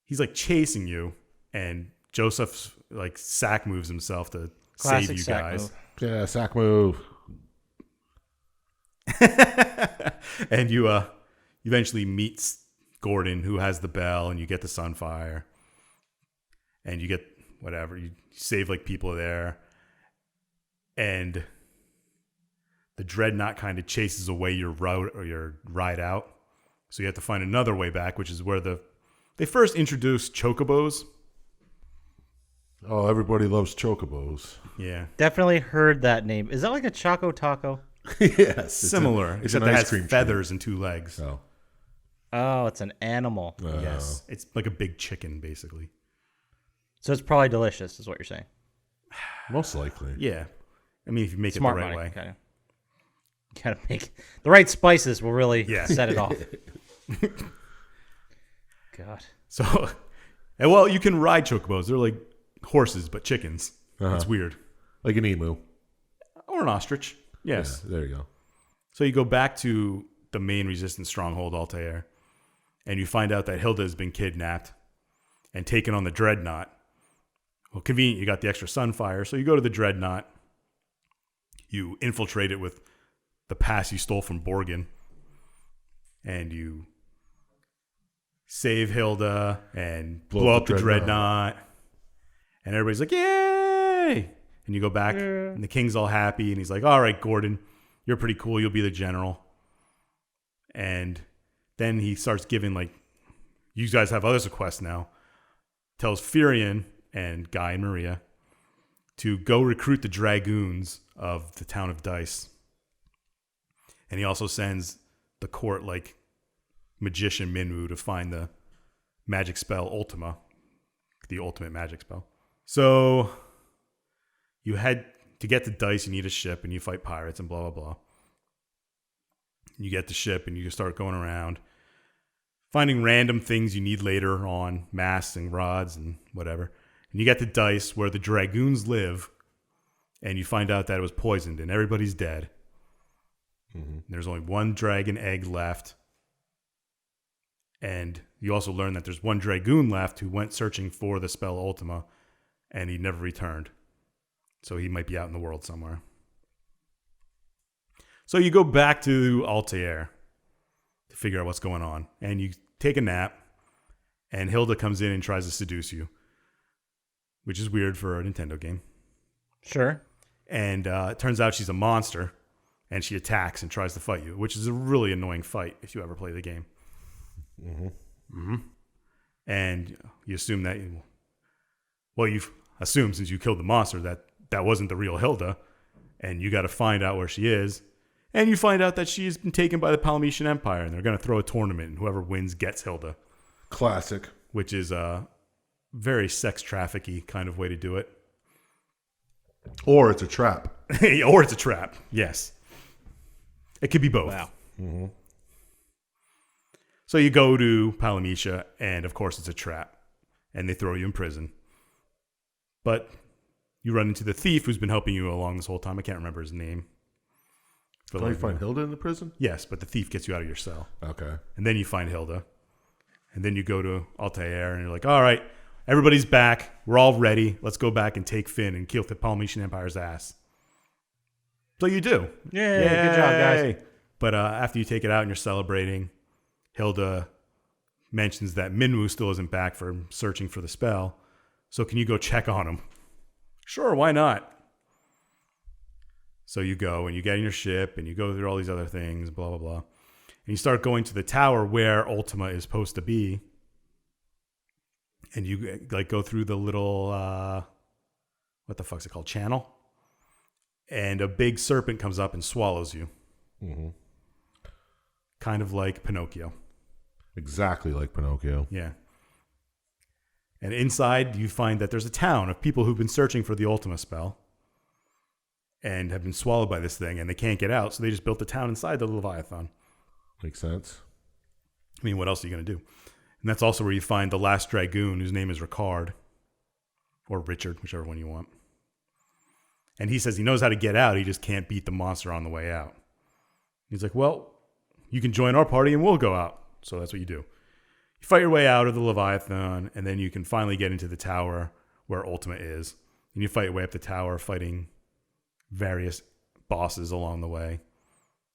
he's like chasing you. And Joseph's like sack moves himself to Classic save you sack guys. move. Yeah, sack move. And you eventually meet Gordon, who has the bell, and you get the Sunfire. And you get whatever. You save like people there. And the Dreadnought kind of chases away your route or your ride out. So you have to find another way back, which is where they first introduced chocobos. Oh, everybody loves chocobos. Yeah. Definitely heard that name. Is that like a Choco Taco? Yes. Similar, It's except an it ice has cream feathers and 2 legs. treat. Oh. Oh, it's an animal. Yes. It's like a big chicken, basically. So it's probably delicious, is what you're saying. Most likely. Yeah. I mean, if you make Smart it the right money. way. Kind of. Gotta make the right spices will really Yeah. set it off. God. So, and well, you can ride chocobos. They're like horses, but chickens. It's weird. Like an emu. Or an ostrich. Yes. Yeah, there you go. So you go back to the main resistance stronghold, Altair, and you find out that Hilda has been kidnapped and taken on the Dreadnought. Well, convenient, you got the extra Sunfire. So you go to the Dreadnought. You infiltrate it with the pass you stole from Borgin. And you save Hilda and blow up the Dreadnought. And everybody's like, yay! And you go back, and the king's all happy, and he's like, all right, Gordon, you're pretty cool. You'll be the general. And then he starts giving, like, you guys have other quests now. Tells Furion and Guy and Maria to go recruit the dragoons of the town of Dice. And he also sends the court, like, magician Minwu to find the magic spell Ultima, the ultimate magic spell. So you head to get to Dice, you need a ship, and you fight pirates and blah, blah, blah. You get the ship, and you start going around, finding random things you need later on, masks and rods and whatever. And you get to Dice, where the dragoons live, and you find out that it was poisoned, and everybody's dead. Mm-hmm. There's only one dragon egg left. And you also learn that there's one dragoon left who went searching for the spell Ultima, and he never returned. So he might be out in the world somewhere. So you go back to Altair to figure out what's going on. And you take a nap, and Hilda comes in and tries to seduce you, which is weird for a Nintendo game. Sure. And it turns out she's a monster, and she attacks and tries to fight you, which is a really annoying fight if you ever play the game. Mm-hmm. Mm-hmm. And you assume that, you've assumed since you killed the monster that wasn't the real Hilda, and you got to find out where she is. And you find out that she's been taken by the Palametian Empire, and they're going to throw a tournament, and whoever wins gets Hilda. Classic. Which is a very sex trafficky kind of way to do it. Or it's a trap. Or it's a trap, yes. It could be both. Wow. Mm-hmm. So you go to Palamecia, and of course it's a trap, and they throw you in prison. But you run into the thief who's been helping you along this whole time. I can't remember his name. Can you find Hilda in the prison? Yes, but the thief gets you out of your cell. Okay. And then you find Hilda. And then you go to Altair, and you're like, all right, everybody's back. We're all ready. Let's go back and take Finn and kill the Palametian Empire's ass. So you do. Yay, good job, guys. But after you take it out and you're celebrating, Hilda mentions that Minwu still isn't back for searching for the spell. So can you go check on him? Sure, why not? So you go and you get in your ship and you go through all these other things, blah, blah, blah. And you start going to the tower where Ultima is supposed to be. And you like go through the little, what the fuck's it called? Channel. And a big serpent comes up and swallows you. Mm-hmm. Kind of like Pinocchio. Exactly like Pinocchio. Yeah. And inside, you find that there's a town of people who've been searching for the Ultima spell and have been swallowed by this thing, and they can't get out, so they just built a town inside the Leviathan. Makes sense. I mean, what else are you going to do? And that's also where you find the last dragoon, whose name is Ricard. or Richard, whichever one you want. And he says he knows how to get out. He just can't beat the monster on the way out. He's like, well, you can join our party and we'll go out. So that's what you do. You fight your way out of the Leviathan, and then you can finally get into the tower where Ultima is. And you fight your way up the tower, fighting various bosses along the way.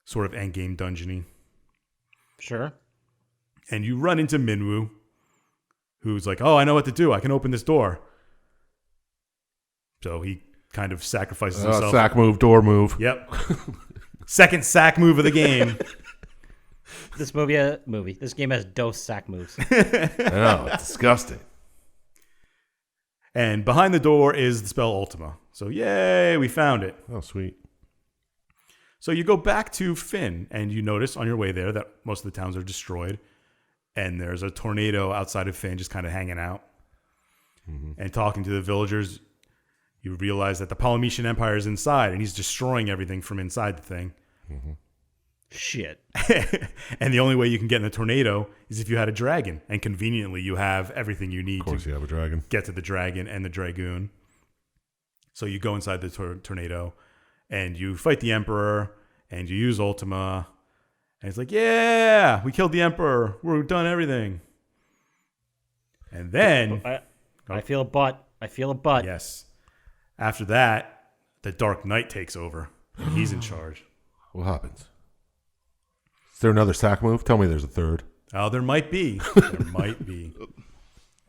Sort of endgame dungeony. Sure. And you run into Minwoo, who's like, oh, I know what to do. I can open this door. So he kind of sacrifices himself. Sack move, door move. Yep. Second sack move of the game. This game has dose sack moves. I know, it's disgusting. And behind the door is the spell Ultima. So yay, we found it. Oh, sweet. So you go back to Finn, and you notice on your way there that most of the towns are destroyed. And there's a tornado outside of Finn just kind of hanging out. Mm-hmm. And talking to the villagers, you realize that the Polynesian Empire is inside, and he's destroying everything from inside the thing. Mm-hmm. Shit. And the only way you can get in the tornado is if you had a dragon. And conveniently, you have everything you need Of course, you have a dragon. get to the dragon and the dragoon. So you go inside the tornado, and you fight the Emperor, and you use Ultima. And it's like, yeah, we killed the Emperor. We've done everything. And then... I feel a butt. Yes. After that, the Dark Knight takes over, and he's in charge. What happens? Is there another sack move? Tell me there's a third. Oh, there might be. There might be.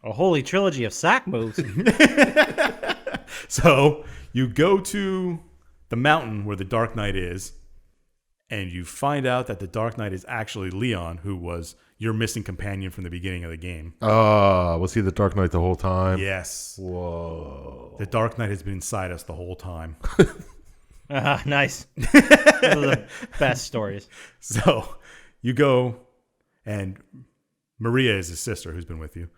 A holy trilogy of sack moves. So you go to the mountain where the Dark Knight is, and you find out that the Dark Knight is actually Leon, who was your missing companion from the beginning of the game. Was he the Dark Knight the whole time? Yes. Whoa. The Dark Knight has been inside us the whole time. Nice. Those are the best stories. So you go, and Maria is his sister who's been with you,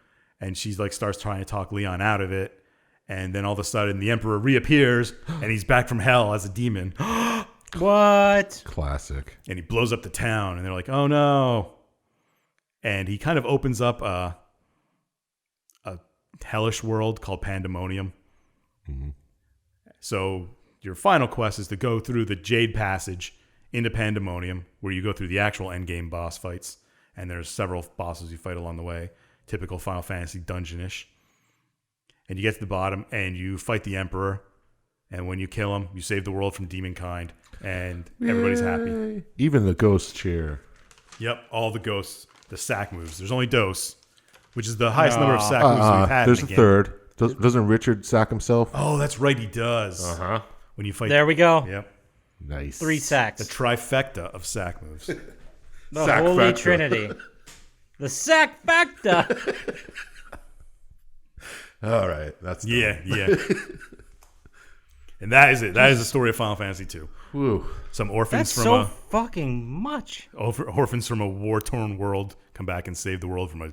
and she's like starts trying to talk Leon out of it, and then all of a sudden the Emperor reappears, and he's back from hell as a demon. What? Classic. And he blows up the town, and they're like, oh no. And he kind of opens up a hellish world called Pandemonium. Mm-hmm. So your final quest is to go through the Jade Passage into Pandemonium, where you go through the actual endgame boss fights. And there's several bosses you fight along the way. Typical Final Fantasy dungeon-ish. And you get to the bottom, and you fight the Emperor. And when you kill him, you save the world from demonkind. And everybody's happy. Even the ghost chair. Yep, all the ghosts, the sack moves. There's only Dose, which is the highest number of sack moves we've had. There's in a the game. third. Doesn't Richard sack himself? Oh, that's right, he does. Uh-huh. When you fight, There we go. Yep, Nice. 3 sacks. the trifecta of sack moves. The Sack Holy factor. Trinity. The sack factor. All right. That's yeah. And that is it. That is the story of Final Fantasy II. Whew. Some orphans That's from so fucking much. orphans from a war-torn world come back and save the world from a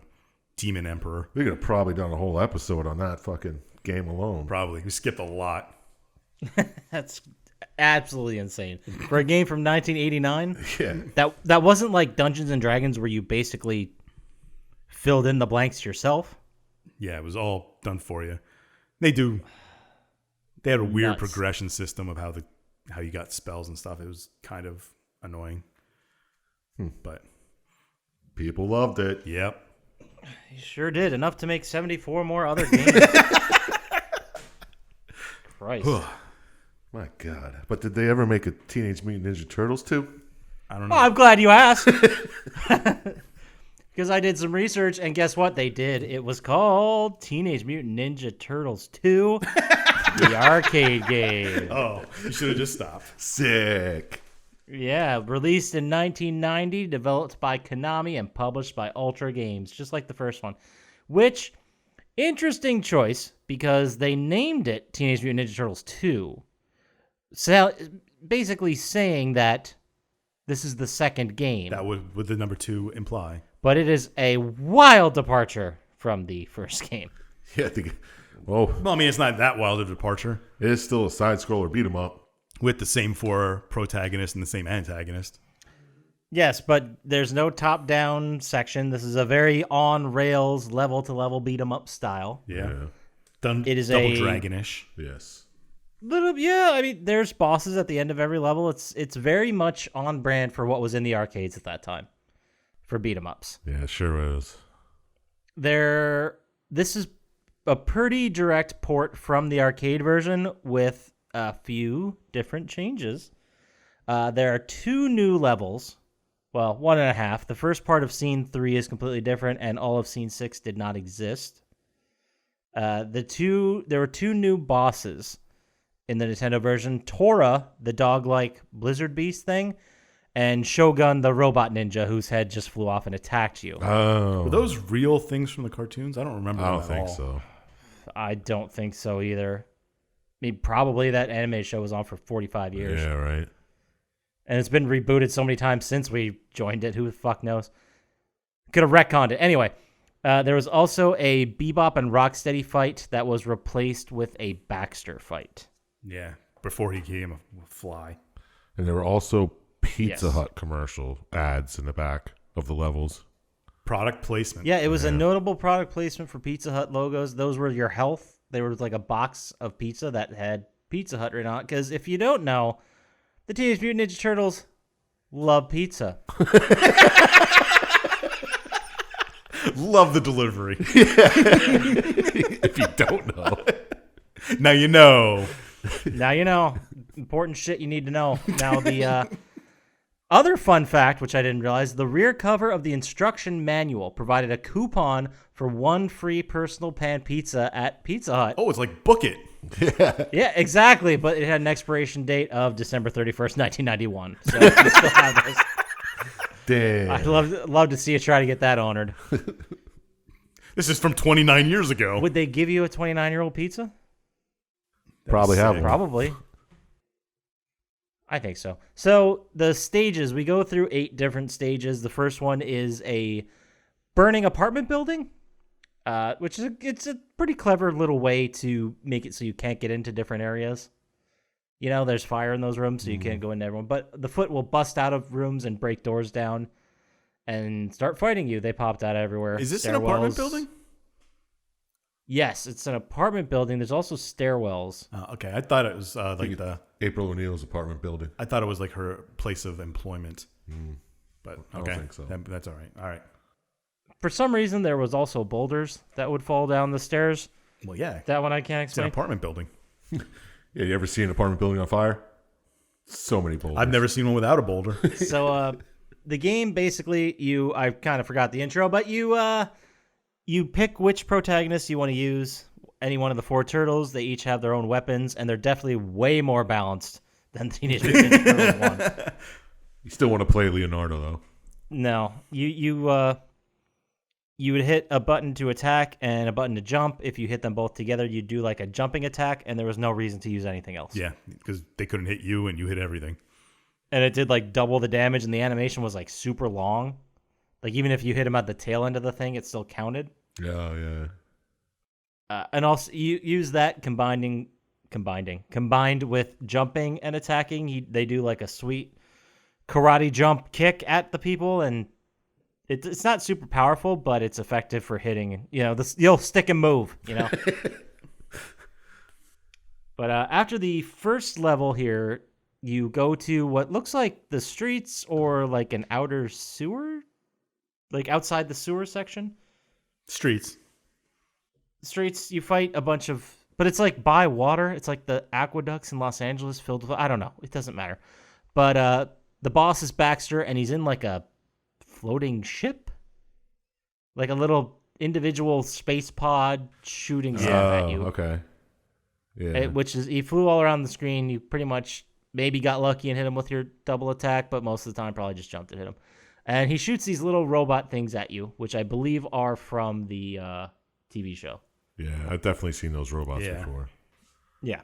demon emperor. We could have probably done a whole episode on that fucking game alone. Probably. We skipped a lot. That's absolutely insane. For a game from 1989, Yeah. that wasn't like Dungeons and Dragons where you basically filled in the blanks yourself. Yeah, it was all done for you. They had a weird Nuts. progression system of how you got spells and stuff. It was kind of annoying. But People loved it. yep. You sure did. Enough to make 74 more other games. Christ. My God. But did they ever make a Teenage Mutant Ninja Turtles 2? I don't Oh, know. I'm glad you asked. Because I did some research, and guess what? They did. It was called Teenage Mutant Ninja Turtles 2, the arcade game. Oh, you should have just stopped. Sick. Yeah, released in 1990, developed by Konami, and published by Ultra Games, just like the first one. Which, interesting choice, because they named it Teenage Mutant Ninja Turtles 2. So, basically saying that this is the second game. That would the number 2 imply. But it is a wild departure from the first game. Yeah, well, I mean, it's not that wild of a departure. it is still a side-scroller beat-em-up. With the same 4 protagonists and the same antagonist. Yes, but there's no top-down section. This is a very on-rails, level-to-level beat-em-up style. Yeah. It is double a dragonish. Yes. yeah. I mean, there's bosses at the end of every level. It's very much on brand for what was in the arcades at that time for beat 'em ups. Yeah, it sure is. This is a pretty direct port from the arcade version with a few different changes. There are 2 new levels. Well, 1.5. The first part of Scene 3 is completely different, and all of Scene 6 did not exist. There were 2 new bosses in the Nintendo version. Tora, the dog-like blizzard beast thing, and Shogun, the robot ninja whose head just flew off and attacked you. Oh. Were those real things from the cartoons? I don't remember. I them don't at think all. so. I don't think so either. I mean, probably that anime show was on for 45 years. Yeah, right. And it's been rebooted so many times since we joined it. Who the fuck knows? Could have retconned it. Anyway, there was also a Bebop and Rocksteady fight that was replaced with a Baxter fight. Yeah, before he became a fly. And there were also Pizza Yes. Hut commercial ads in the back of the levels. Product placement. Yeah, it was a notable product placement for Pizza Hut logos. Those were your health. They were like a box of pizza that had Pizza Hut written on it. Because if you don't know, the Teenage Mutant Ninja Turtles love pizza. Love the delivery. If you don't know. Now you know. Now you know. Important shit you need to know. Now the other fun fact, which I didn't realize, the rear cover of the instruction manual provided a coupon for 1 free personal pan pizza at Pizza Hut. Oh, it's like Book It. Yeah, exactly. But it had an expiration date of December 31st, 1991. So you still have those. Damn. I'd love to see you try to get that honored. This is from 29 years ago. Would they give you a 29-year-old pizza? Probably have one. Probably. I think so. So the stages, we go through 8 different stages. The first one is a burning apartment building, which is it's a pretty clever little way to make it so you can't get into different areas. You know, there's fire in those rooms, so you can't go into everyone. But the foot will bust out of rooms and break doors down and start fighting you. They popped out everywhere. Is this an apartment Stairwells. building? Yes, it's an apartment building. There's also stairwells. Okay, I thought it was like the. April O'Neil's apartment building. I thought it was like her place of employment. But I okay, don't think so. That's all right. All right. For some reason, there was also boulders that would fall down the stairs. Well, yeah, That one I can't it's an explain. apartment building. Yeah, you ever see an apartment building on fire? So many boulders. I've never seen one without a boulder. So, the game basically, I kind of forgot the intro, but you pick which protagonist you want to use. Any one of the 4 turtles. They each have their own weapons, and they're definitely way more balanced than Teenage Mutant Ninja Turtles 1. You still want to play Leonardo, though. No, you would hit a button to attack and a button to jump. If you hit them both together, you'd do like a jumping attack, and there was no reason to use anything else. Yeah, because they couldn't hit you, and you hit everything. And it did like double the damage, and the animation was like super long. Like even if you hit him at the tail end of the thing, it still counted. Yeah. And also you use that combined with jumping and attacking. They do like a sweet karate jump kick at the people, and it's not super powerful, but it's effective for hitting. You know, you'll stick and move. You know. But after the first level here, you go to what looks like the streets or like an outer sewer, like outside the sewer section. Streets. You fight a bunch of, but it's like by water. It's like the aqueducts in Los Angeles filled with, I don't know. It doesn't matter. But the boss is Baxter, and he's in like a floating ship, like a little individual space pod shooting stuff at you. Okay. Yeah. Which is, he flew all around the screen. You pretty much maybe got lucky and hit him with your double attack, but most of the time probably just jumped and hit him. And he shoots these little robot things at you, which I believe are from the TV show. Yeah, I've definitely seen those robots before. Yeah.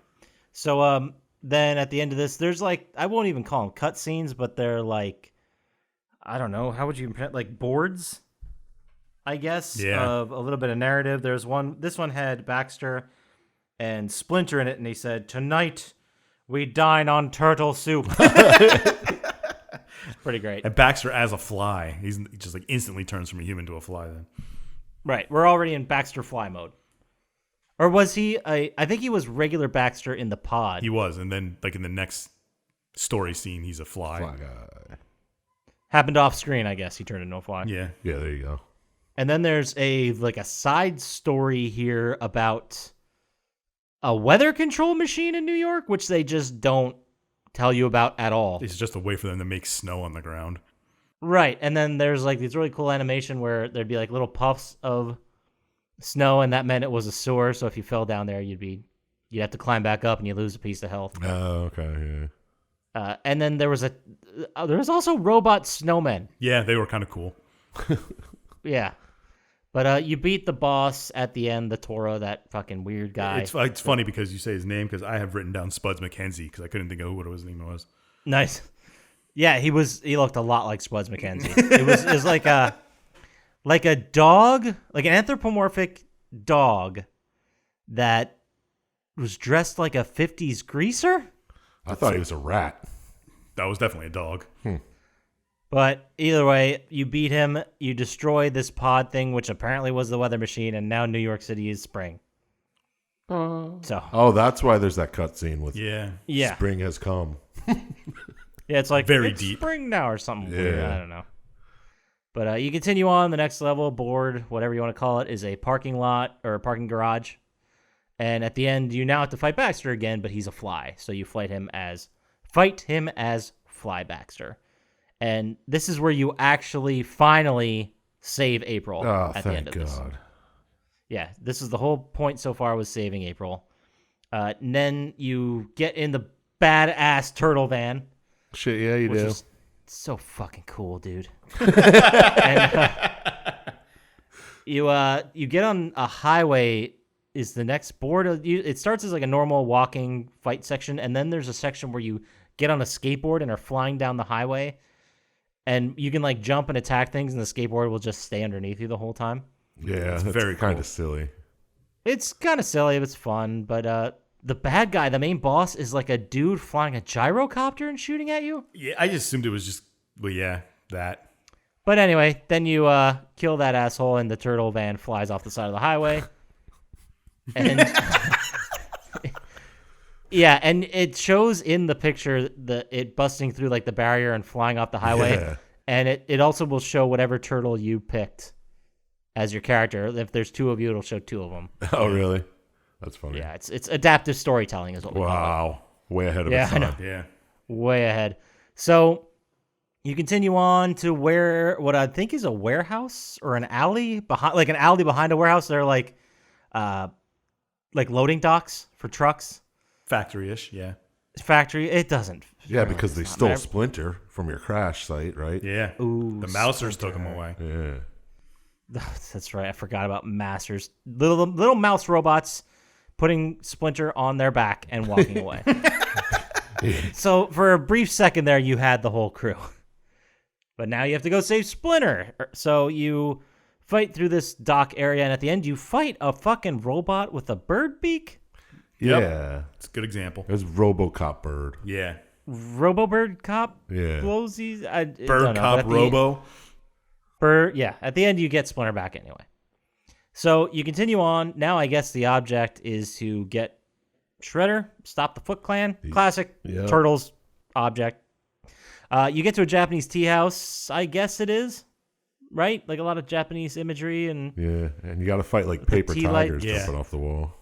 So then at the end of this, there's like, I won't even call them cutscenes, but they're like, I don't know, how would you even, like boards, I guess, of a little bit of narrative. There's this one had Baxter and Splinter in it, and he said, "Tonight we dine on turtle soup." It's pretty great. And Baxter as a fly. He just like instantly turns from a human to a fly then. Right. We're already in Baxter Fly mode. Or was he? I think he was regular Baxter in the pod. He was, and then like in the next story scene, he's a fly. Fly guy. Happened off screen, I guess. He turned into a fly. Yeah. Yeah, there you go. And then there's a side story here about a weather control machine in New York, which they just don't tell you about at all. It's just a way for them to make snow on the ground. Right. And then there's like these really cool animation where there'd be like little puffs of snow, and that meant it was a sewer. So if you fell down there, you'd have to climb back up and you lose a piece of health. Oh, okay, yeah. And then there was also robot snowmen. Yeah, they were kind of cool. Yeah. But you beat the boss at the end, the Toro, that fucking weird guy. It's funny because you say his name because I have written down Spuds McKenzie because I couldn't think of what his name was. Nice. Yeah, he looked a lot like Spuds McKenzie. It was like a dog, like an anthropomorphic dog that was dressed like a 50s greaser. I thought he was a rat. That was definitely a dog. But either way, you beat him, you destroy this pod thing, which apparently was the weather machine, and now New York City is spring. So Oh, that's why there's that cutscene with yeah. spring has come. Yeah, it's like Very it's deep. spring now or something Yeah. weird. I don't know. But you continue on. The next level, board, whatever you want to call it, is a parking lot or a parking garage. And at the end, you now have to fight Baxter again, but he's a fly. So you fight him as Fly Baxter. And this is where you actually finally save April Oh, at the end thank of this. God. Yeah, this is the whole point so far was saving April. And then you get in the badass turtle van. Shit, yeah, you Which do. is so fucking cool, dude. And, you get on a highway. Is the next board? It starts as like a normal walking fight section, and then there's a section where you get on a skateboard and are flying down the highway, and you can like jump and attack things, and the skateboard will just stay underneath you the whole time. Yeah, It's that's very kind cool. of silly. It's kind of silly, but it's fun. But the bad guy, the main boss, is like a dude flying a gyrocopter and shooting at you. Yeah, I just assumed it was just, that. But anyway, then you kill that asshole, and the turtle van flies off the side of the highway. And yeah, and it shows in the picture it busting through like the barrier and flying off the highway. Yeah. And it also will show whatever turtle you picked as your character. If there's two of you, it'll show two of them. Oh, really? That's funny. Yeah, it's adaptive storytelling is what we call it. Wow. Way ahead of Yeah, its I time. know. Yeah. Way ahead. So you continue on to where what I think is a warehouse or an alley behind a warehouse. They're like loading docks for trucks. Factory-ish, yeah. Factory. It doesn't. Yeah, because they stole matter. Splinter from your crash site, right? Yeah. Ooh, The Mousers took him away. Yeah. That's right. I forgot about Masters. Little mouse robots putting Splinter on their back and walking away. So for a brief second there, you had the whole crew. But now you have to go save Splinter. So you fight through this dock area, and at the end, you fight a fucking robot with a bird beak. Yep. Yeah. It's a good example. It was RoboCop Bird. Yeah. Robo-bird cop Yeah. blows these. Bird Cop Robo. Yeah, at the end you get Splinter back anyway. So you continue on. Now I guess the object is to get Shredder, stop the Foot Clan. Classic Yep. Turtles object. You get to a Japanese tea house. I guess it is, right? Like a lot of Japanese imagery and Yeah. And you got to fight like paper tea light. tigers Yeah. jumping off the wall.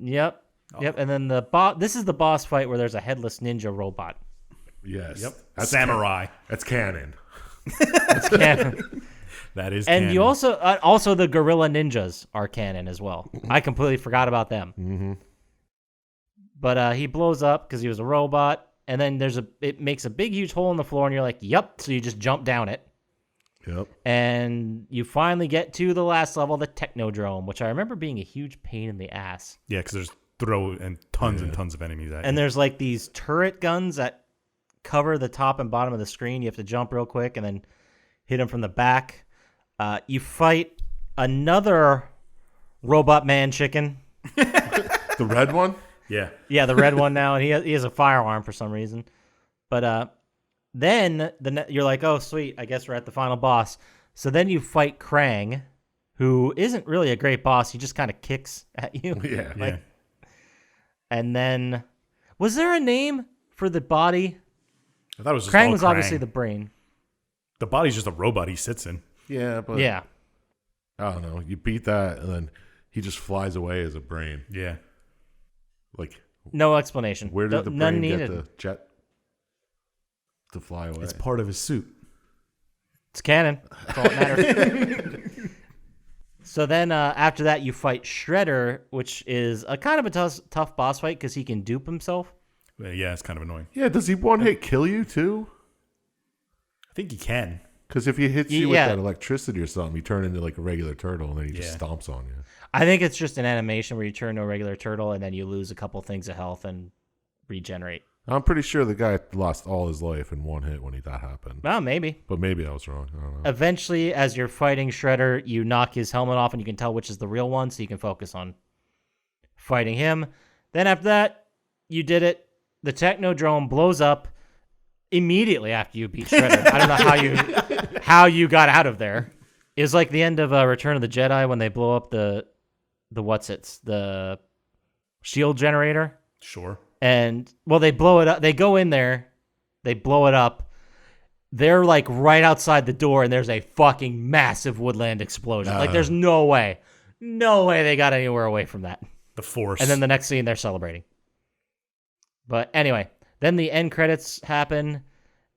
yep. And then this is the boss fight where there's a headless ninja robot. Yes. Yep. That's Samurai. That's canon. Canon. That is And canon. you also the gorilla ninjas are canon as well. I completely forgot about them. Mm-hmm. But he blows up because he was a robot, and then it makes a big huge hole in the floor, and you're like, "Yep." So you just jump down it, Yep. and you finally get to the last level, the Technodrome, which I remember being a huge pain in the ass. Yeah, because there's and tons of enemies at And you. there's like these turret guns that cover the top and bottom of the screen. You have to jump real quick and then hit them from the back. You fight another robot man chicken. The red one? Yeah. Yeah, the red one now, and he has a firearm for some reason. But then you're like, oh, sweet, I guess we're at the final boss. So then you fight Krang, who isn't really a great boss. He just kind of kicks at you. Yeah. Yeah. And then, was there a name for the body? I thought it was just Krang all was obviously the brain. The body's just a robot he sits in. Yeah, but Yeah. I don't know. You beat that, and then he just flies away as a brain. Yeah. Like, No explanation. where did the None brain get needed. the jet to fly away? It's part of his suit. It's canon. That's all that matters. So then after that, you fight Shredder, which is a kind of a tough boss fight because he can dupe himself. Yeah, it's kind of annoying. Yeah, does he one hit kill you too? I think he can. Because if he hits you Yeah. with that electricity or something, you turn into like a regular turtle, and then he just stomps on you. I think it's just an animation where you turn to a regular turtle and then you lose a couple things of health and regenerate. I'm pretty sure the guy lost all his life in one hit when that happened. Well, maybe. But maybe I was wrong. I don't know. Eventually, as you're fighting Shredder, you knock his helmet off and you can tell which is the real one, so you can focus on fighting him. Then after that, you did it. The Technodrome blows up immediately after you beat Shredder. I don't know how you got out of there. It was like the end of Return of the Jedi when they blow up the shield generator. Sure. And, well, they blow it up. They go in there. They blow it up. They're, like, right outside the door, and there's a fucking massive woodland explosion. Like, there's no way. No way they got anywhere away from that. The Force. And then the next scene, they're celebrating. But anyway, then the end credits happen,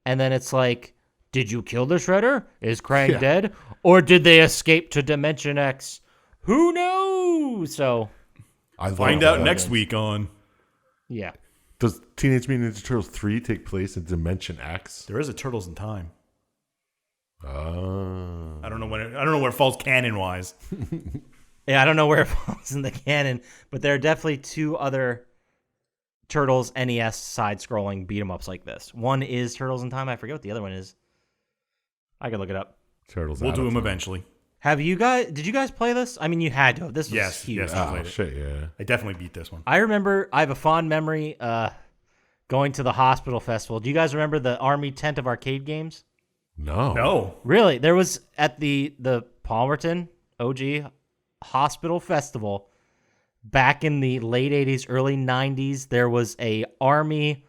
and then it's like, did you kill the Shredder? Is Krang dead? Or did they escape to Dimension X? Who knows? So, Find out next week on... yeah. Does Teenage Mutant Ninja Turtles 3 take place in Dimension X? There is a Turtles in Time. Oh. I don't know where it falls canon-wise. Yeah, I don't know where it falls in the canon, but there are definitely two other Turtles NES side-scrolling beat-em-ups like this. One is Turtles in Time. I forget what the other one is. I could look it up. Turtles. We'll Out do of them Time. eventually. Did you guys play this? I mean, you had to. This was Yes, huge. yes. I Oh, played it. shit, yeah. I definitely beat this one. I remember, I have a fond memory going to the hospital festival. Do you guys remember the Army tent of arcade games? No. No. Really? There was at the Palmerton OG Hospital Festival back in the late 80s, early 90s. There was an army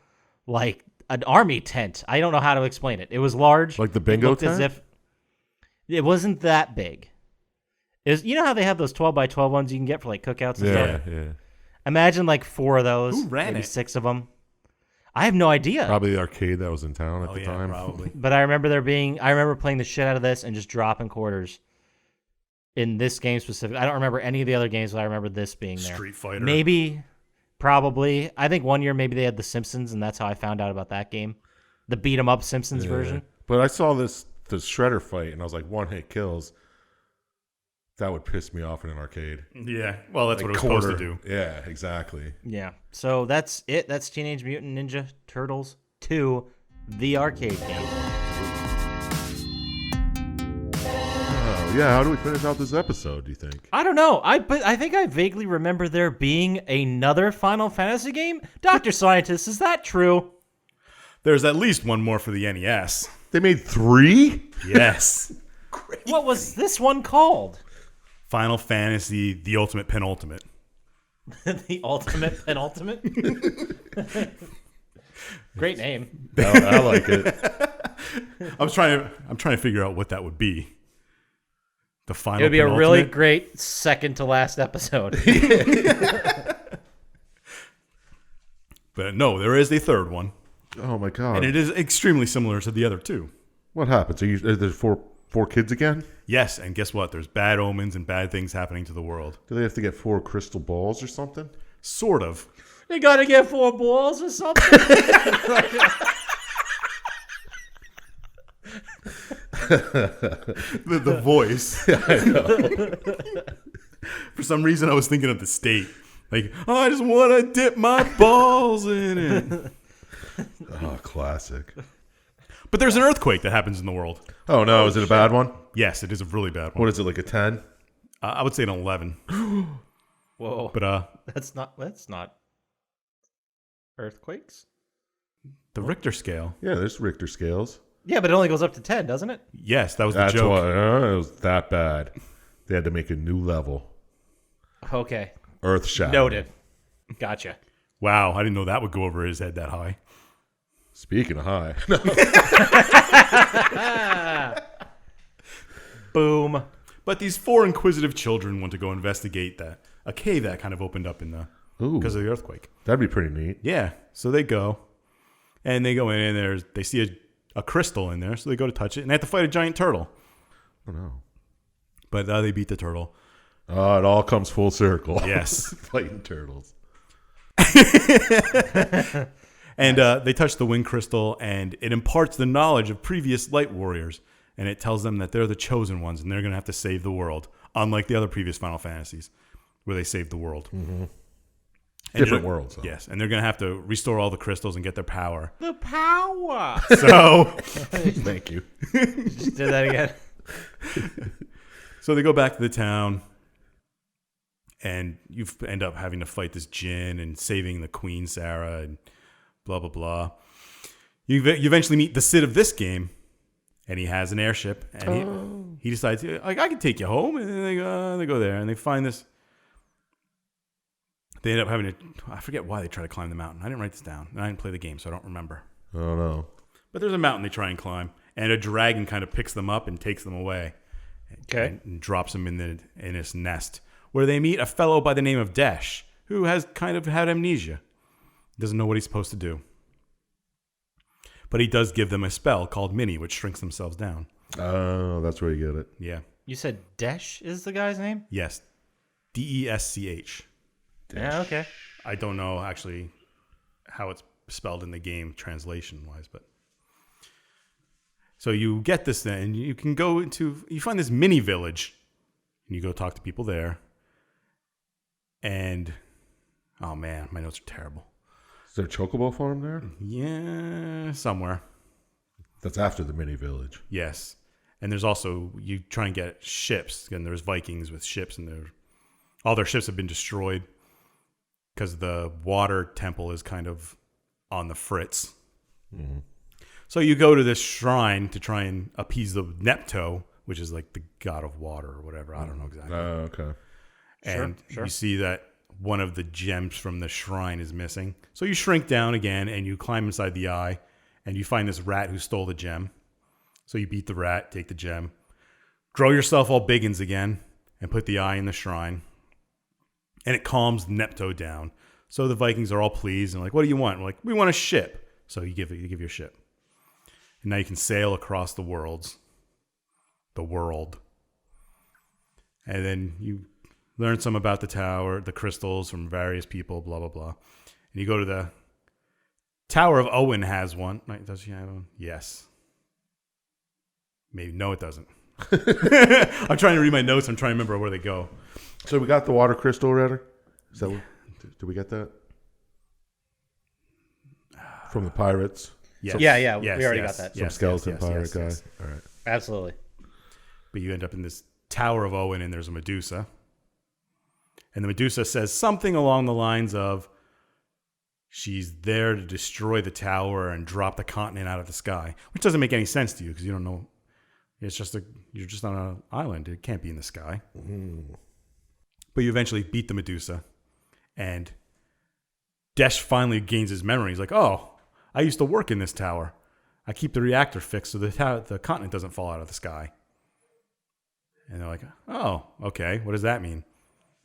tent. I don't know how to explain it. It was large. Like the It bingo looked tent? as if it wasn't that big. It was, you know how they have those 12 by 12 ones you can get for like cookouts and Yeah, stuff? yeah. Imagine like 4 of those. Who ran maybe it? 6 of them. I have no idea. Probably the arcade that was in town at Oh, the yeah, time. probably. But I remember playing the shit out of this and just dropping quarters in this game specifically. I don't remember any of the other games, but I remember this being there. Street Fighter. Maybe, probably. I think one year maybe they had The Simpsons, and that's how I found out about that game. The beat 'em up Simpsons Yeah. version. But I saw the Shredder fight, and I was like, one hit kills. That would piss me off in an arcade. Yeah. Well, that's Like what it was supposed to do. Yeah, exactly. Yeah. So that's it. That's Teenage Mutant Ninja Turtles 2, the arcade game. Oh, yeah. How do we finish out this episode, do you think? I don't know. But I think I vaguely remember there being another Final Fantasy game. Dr. Scientist, is that true? There's at least one more for the NES. They made 3? Yes. What was this one called? Final Fantasy, the Ultimate Penultimate. The Ultimate Penultimate? Great name. I like it. I'm trying to figure out what that would be. The final. It would be a really penultimate? great second to last episode. But no, there is a third one, Oh, my God. and it is extremely similar to the other two. What happens? Are there four kids again? Yes, and guess what? There's bad omens and bad things happening to the world. Do they have to get 4 crystal balls or something? Sort of. You gotta get 4 balls or something? The voice. I know. For some reason, I was thinking of the state. Like, oh, I just want to dip my balls in it. Oh, classic. But there's an earthquake that happens in the world. Oh, no. Is it a bad one? Yes, it is a really bad one. What is it, like a 10? I would say an 11. Whoa. But That's not earthquakes? the Richter scale. Yeah, there's Richter scales. Yeah, but it only goes up to 10, doesn't it? Yes, that was the That's joke. why it was that bad. They had to make a new level. Okay. Earth Shadow. Noted. Gotcha. Wow, I didn't know that would go over his head that high. Speaking of high. Boom. But these 4 inquisitive children want to go investigate a cave that kind of opened up Ooh, because of the earthquake. that'd be pretty neat. Yeah, so they go, and they go in, and they see a crystal in there, so they go to touch it, and they have to fight a giant turtle. Oh, no. But they beat the turtle. Oh, it all comes full circle. Yes. Fighting turtles. And they touch the wind crystal, and it imparts the knowledge of previous light warriors, and it tells them that they're the chosen ones, and they're going to have to save the world, unlike the other previous Final Fantasies, where they saved the world. Mm-hmm. And Different worlds. Though. Yes, and they're going to have to restore all the crystals and get their power. The power. So, Thank you. Just did that again. so they go back to the town, and you end up having to fight this djinn and saving the queen, Sarah, and blah, blah, blah. You eventually meet the Cid of this game, and he has an airship, and he decides, I can take you home, and then they go there, and they find this. They end up having to, I forget why they try to climb the mountain. I didn't write this down, and I didn't play the game, so I don't remember. Oh, no. But there's a mountain they try and climb, and a dragon kind of picks them up and takes them away. Okay. And drops them in this nest, where they meet a fellow by the name of Desh, who has kind of had amnesia. Doesn't know what he's supposed to do. But he does give them a spell called Mini, which shrinks themselves down. Oh, that's where you get it. Yeah. You said Desh is the guy's name? Yes. Desch. Yeah, okay. I don't know actually how it's spelled in the game translation-wise, but... So you get this thing, and you can go you find this mini village, and you go talk to people there. And, oh man, my notes are terrible. Is there a chocobo farm there? Yeah, somewhere. That's after the mini village. Yes. And there's also, you try and get ships, and there's Vikings with ships, and all their ships have been destroyed because the water temple is kind of on the fritz. Mm-hmm. So you go to this shrine to try and appease the Nepto, which is like the god of water or whatever. I don't know exactly. Oh, okay. And Sure. you see that one of the gems from the shrine is missing. So you shrink down again, and you climb inside the eye, and you find this rat who stole the gem. So you beat the rat, take the gem, grow yourself all biggins again, and put the eye in the shrine. And it calms the Nepto down. So the Vikings are all pleased and like, what do you want? We're like, we want a ship. So you give your ship. And now you can sail across the world. And then you learn some about the tower, the crystals from various people, blah, blah, blah. And you go to the Tower of Owen has one. Right, does she have one? Yes. Maybe. No, it doesn't. I'm trying to read my notes. I'm trying to remember where they go. So we got the water crystal already? Is that what, did we get that? From the pirates? Yes. Yeah, we already got that. Some skeleton pirate guy? yes. All right. Absolutely. But you end up in this Tower of Owen, and there's a Medusa. And the Medusa says something along the lines of, she's there to destroy the tower and drop the continent out of the sky, which doesn't make any sense to you because you don't know. It's just you're just on an island. It can't be in the sky. Mm. But you eventually beat the Medusa, and Desh finally gains his memory. He's like, oh, I used to work in this tower. I keep the reactor fixed so the continent doesn't fall out of the sky. And they're like, oh, okay. What does that mean?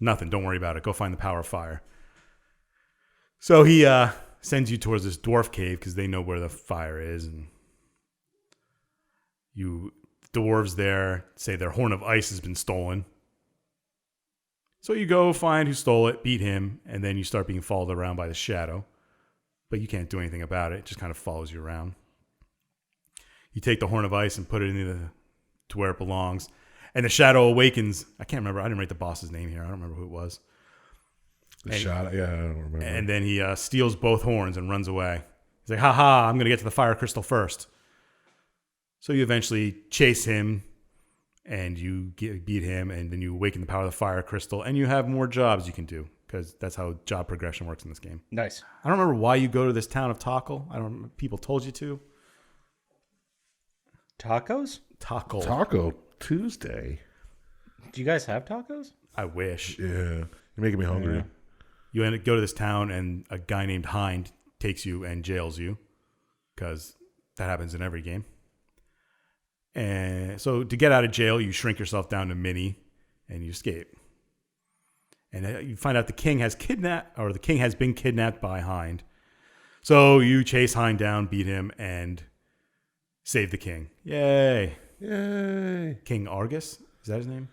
Nothing. Don't worry about it. Go find the power of fire. So he sends you towards this dwarf cave because they know where the fire is. And dwarves there say their horn of ice has been stolen. So you go find who stole it, beat him, and then you start being followed around by the shadow. But you can't do anything about it. It just kind of follows you around. You take the horn of ice and put it to where it belongs. And the shadow awakens. I can't remember. I didn't write the boss's name here. I don't remember who it was. The shadow? Yeah, I don't remember. And then he steals both horns and runs away. He's like, ha, I'm going to get to the fire crystal first. So you eventually chase him, and you beat him, and then you awaken the power of the fire crystal, and you have more jobs you can do, because that's how job progression works in this game. Nice. I don't remember why you go to this town of Tackle. People told you to. Tacos? Tackle. Taco Tuesday. Do you guys have tacos? I wish. Yeah, you're making me hungry. You go to this town, and a guy named Hind takes you and jails you, because that happens in every game. And so to get out of jail, you shrink yourself down to mini, and you escape. And you find out the king has been kidnapped by Hind. So you chase Hind down, beat him, and save the king. Yay! Yay! King Argus, is that his name?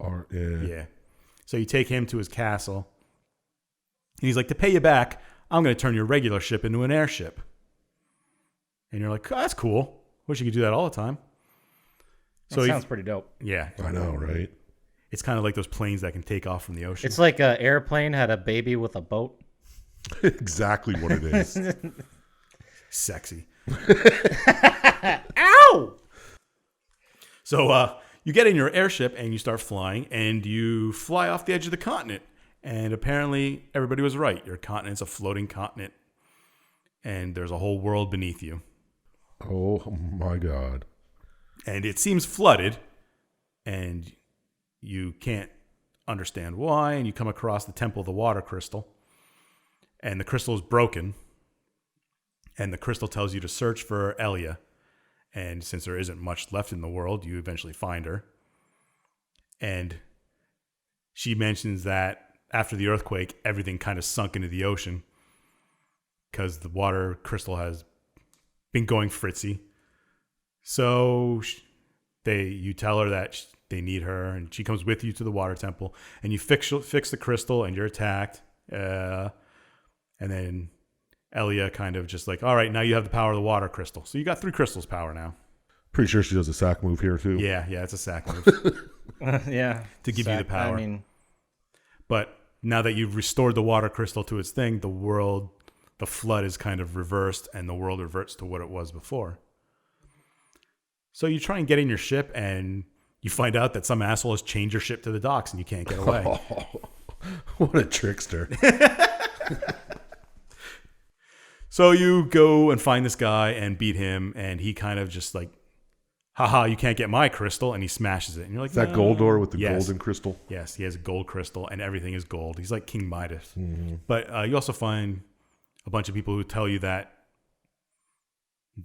Yeah. Yeah. So you take him to his castle. And he's like, to pay you back, I'm going to turn your regular ship into an airship. And you're like, oh, that's cool. Wish you could do that all the time. That sounds pretty dope. Yeah. I know, right? It's kind of like those planes that can take off from the ocean. It's like an airplane had a baby with a boat. Exactly what it is. Sexy. Ow! So you get in your airship and you start flying, and you fly off the edge of the continent. And apparently everybody was right. Your continent's a floating continent. And there's a whole world beneath you. Oh my God. And it seems flooded. And you can't understand why. And you come across the Temple of the Water Crystal. And the crystal is broken. And the crystal tells you to search for Elia. And since there isn't much left in the world, you eventually find her. And she mentions that after the earthquake, everything kind of sunk into the ocean because the water crystal has been going fritzy. So you tell her that they need her, and she comes with you to the water temple, and you fix the crystal, and you're attacked. And then Elia kind of just like, all right, now you have the power of the water crystal. So you got 3 crystals power now. Pretty sure she does a sack move here too. Yeah, it's a sack move. Yeah. To give you the power. I mean, but now that you've restored the water crystal to its thing, the flood is kind of reversed, and the world reverts to what it was before. So you try and get in your ship, and you find out that some asshole has changed your ship to the docks, and you can't get away. What a trickster. So you go and find this guy and beat him, and he kind of just like, haha, you can't get my crystal, and he smashes it. And you're like, Is that no. Goldor with the Yes. golden crystal? Yes, he has a gold crystal, and everything is gold. He's like King Midas. Mm-hmm. But you also find a bunch of people who tell you that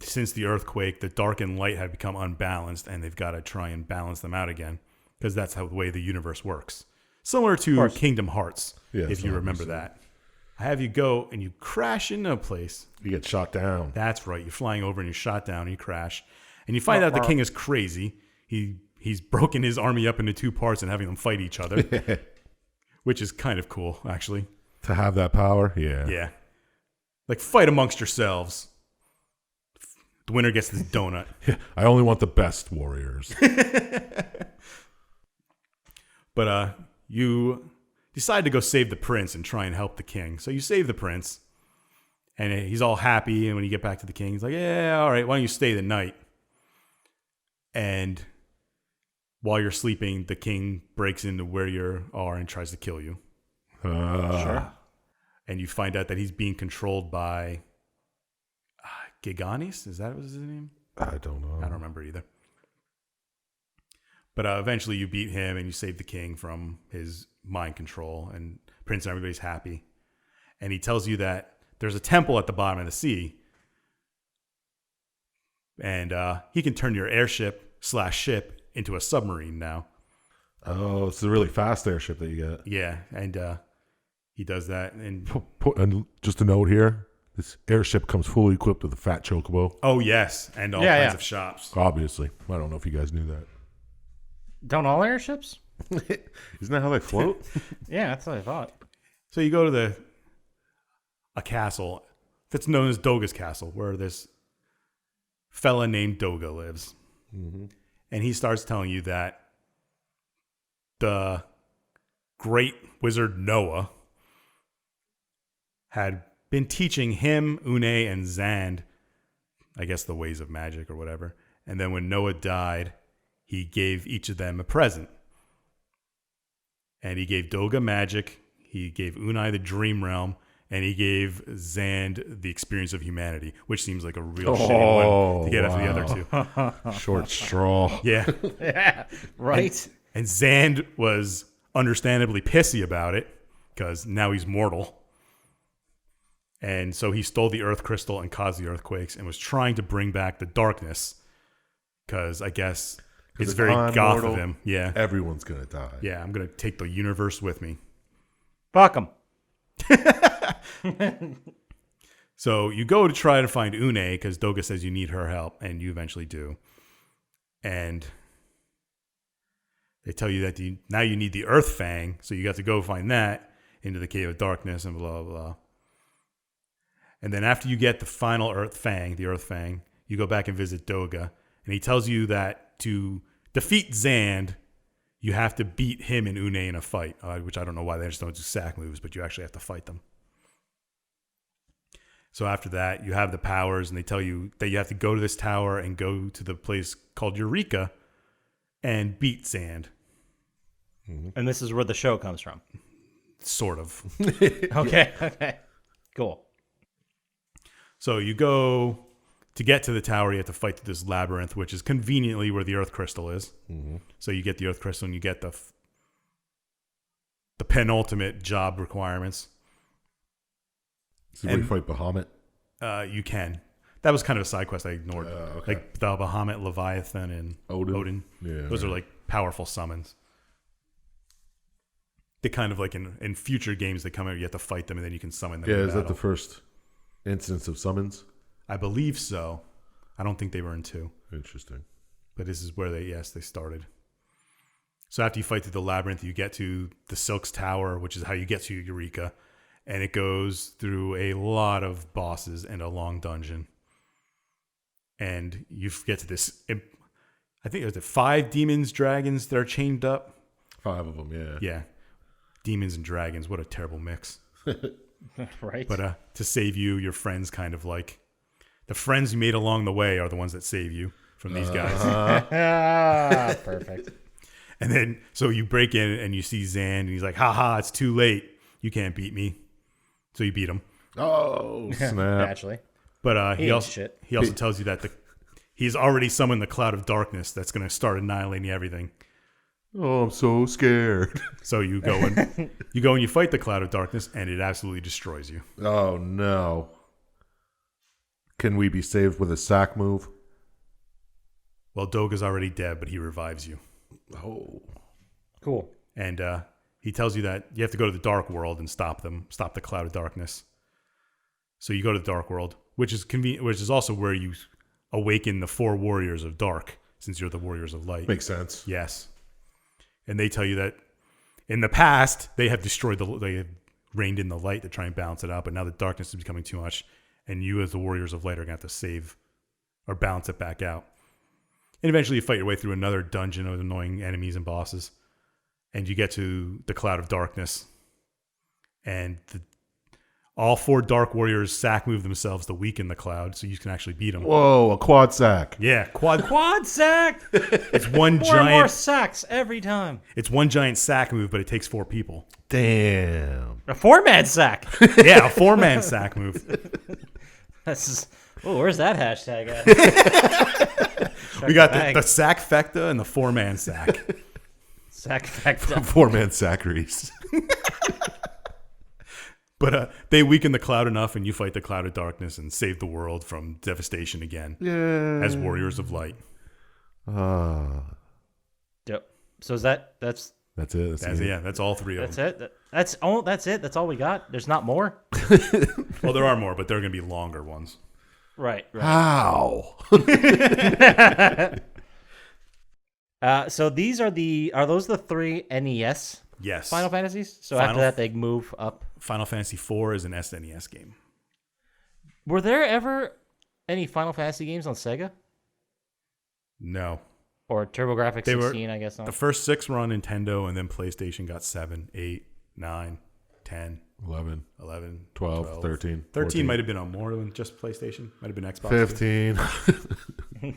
since the earthquake, the dark and light have become unbalanced, and they've got to try and balance them out again, because that's how the way the universe works. Similar to Kingdom Hearts, Yes, if you remember obviously. that. I have you go, and you crash into a place. You get shot down. That's right. You're flying over, and you're shot down, and you crash. And you find out the king is crazy. He's broken his army up into 2 parts and having them fight each other, which is kind of cool, actually. To have that power? Yeah. Yeah. Like, fight amongst yourselves. The winner gets this donut. I only want the best warriors. But you decide to go save the prince and try and help the king. So you save the prince, and he's all happy. And when you get back to the king, he's like, yeah, all right, why don't you stay the night? And while you're sleeping, the king breaks into where you are and tries to kill you. sure. And you find out that he's being controlled by Giganis. Is that his name? I don't know. I don't remember either. But eventually you beat him and you save the king from his mind control, and Prince and everybody's happy. And he tells you that there's a temple at the bottom of the sea, and he can turn your airship/ship into a submarine now. Oh, it's a really fast airship that you get. Yeah, and he does that. And And just a note here, this airship comes fully equipped with a fat chocobo. oh yes, and all kinds of shops. Obviously. I don't know if you guys knew that. Don't all airships? Isn't that how they float? Yeah, that's what I thought. So you go to a castle that's known as Doga's Castle, where this fella named Doga lives. Mm-hmm. And he starts telling you that the great wizard Noah had been teaching him, Une, and Zand, I guess, the ways of magic or whatever. And then when Noah died, he gave each of them a present. And he gave Doga magic, he gave Unai the dream realm, and he gave Zand the experience of humanity, which seems like a real shitty one to get after the other two. Short straw. Yeah. Yeah, right. And Zand was understandably pissy about it because now he's mortal. And so he stole the Earth Crystal and caused the earthquakes and was trying to bring back the darkness because I guess it's very I'm goth mortal, of him. Yeah. Everyone's going to die. Yeah, I'm going to take the universe with me. Fuck him. So you go to try to find Une because Doga says you need her help, and you eventually do. And they tell you that now you need the Earth Fang, so you got to go find that into the Cave of Darkness and blah, blah, blah. And then after you get the final Earth Fang, you go back and visit Doga, and he tells you that to defeat Zand, you have to beat him and Une in a fight, which I don't know why they just don't do sack moves, but you actually have to fight them. So after that, you have the powers, and they tell you that you have to go to this tower and go to the place called Eureka and beat Zand. And this is where the show comes from. Sort of. Okay. Okay. Cool. So you go to get to the tower, you have to fight through this labyrinth, which is conveniently where the Earth Crystal is. Mm-hmm. So you get the Earth Crystal and you get the penultimate job requirements. Is it where you fight Bahamut? You can. That was kind of a side quest I ignored. Okay. Like the Bahamut, Leviathan, and Odin. Yeah, Those are like powerful summons. They kind of like in future games that come out, you have to fight them and then you can summon them. Yeah, in is battle. that the first instance of summons? I believe so. I don't think they were in 2. Interesting. But this is where they started. So after you fight through the labyrinth, you get to the Silk's Tower, which is how you get to Eureka. And it goes through a lot of bosses and a long dungeon. And you get to this, I think there's 5 demons, dragons that are chained up. 5 of them, yeah. Yeah. Demons and dragons. What a terrible mix. Right. But to save you, your friends kind of like, the friends you made along the way are the ones that save you from these guys. Perfect. And then, so you break in and you see Zand and he's like, haha, it's too late. You can't beat me. So you beat him. Oh, snap. Naturally. But he ain't also shit. tells you that he's already summoned the cloud of darkness that's going to start annihilating everything. Oh, I'm so scared. So you go and you fight the cloud of darkness, and it absolutely destroys you. Oh, no. Can we be saved with a sack move? Well, Doga's already dead, but he revives you. Oh. Cool. And he tells you that you have to go to the Dark World and stop the cloud of darkness. So you go to the Dark World, which is also where you awaken the 4 warriors of dark, since you're the warriors of light. Makes sense. Yes. And they tell you that in the past, they have they have reined in the light to try and balance it out, but now the darkness is becoming too much, and you as the warriors of light are going to have to save or balance it back out. And eventually you fight your way through another dungeon of annoying enemies and bosses, and you get to the cloud of darkness, and all 4 dark warriors sack move themselves to weaken the cloud so you can actually beat them. Whoa, a quad sack. Yeah, Quad sack. it's one More giant and more sacks every time. It's one giant sack move, but it takes 4 people. Damn. A 4-man sack. Yeah, a 4-man sack move. Where's that hashtag at? We got the sack fecta and the 4-man sack. Sack factor. 4-man sackeries. But they weaken the cloud enough, and you fight the cloud of darkness and save the world from devastation again. Yeah. As warriors of light. Yep. So is that's it. That's all 3 of them. it. That's it. That's all we got. There's not more. Well, there are more, but they're going to be longer ones. Right. How? So these are those the 3 NES Yes. Final Fantasies? So after that they move up. Final Fantasy IV is an SNES game. Were there ever any Final Fantasy games on Sega? No. Or TurboGrafx They were- 16, I guess not. The first 6 were on Nintendo, and then PlayStation got 7, 8, 9, 10, 11, 11, 12, 13. 13 might have been on more than just PlayStation. Might have been Xbox. 15.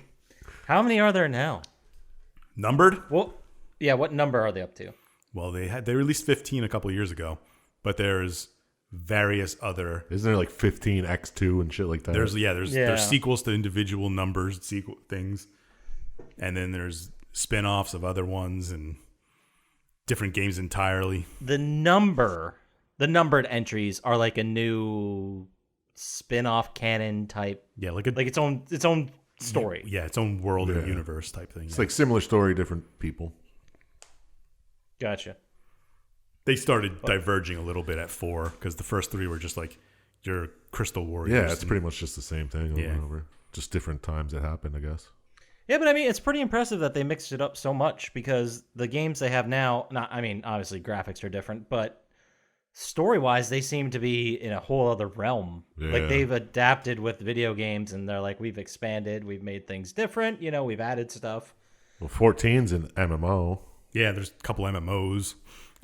How many are there now? Numbered? Well, yeah, what number are they up to? Well, they released 15 a couple of years ago, but there's various other. Isn't there like 15 X2 and shit like that? There's sequels to individual numbers, sequel things, and then there's spin-offs of other ones, and different games entirely. The numbered entries are like a new spin-off canon type, Yeah, like its own story. Yeah, its own world Yeah. and universe type thing. It's yeah. like similar story, different people. Gotcha. They started diverging a little bit at 4 because the first 3 were just like your Crystal Warriors. Yeah, it's pretty much just the same thing over Yeah. and over. Just different times it happened, I guess. Yeah, but I mean, it's pretty impressive that they mixed it up so much because the games they have now, obviously graphics are different, but story-wise, they seem to be in a whole other realm. Yeah. Like they've adapted with video games, and they're like, we've expanded, we've made things different, we've added stuff. Well, 14's an MMO. Yeah, there's a couple MMOs.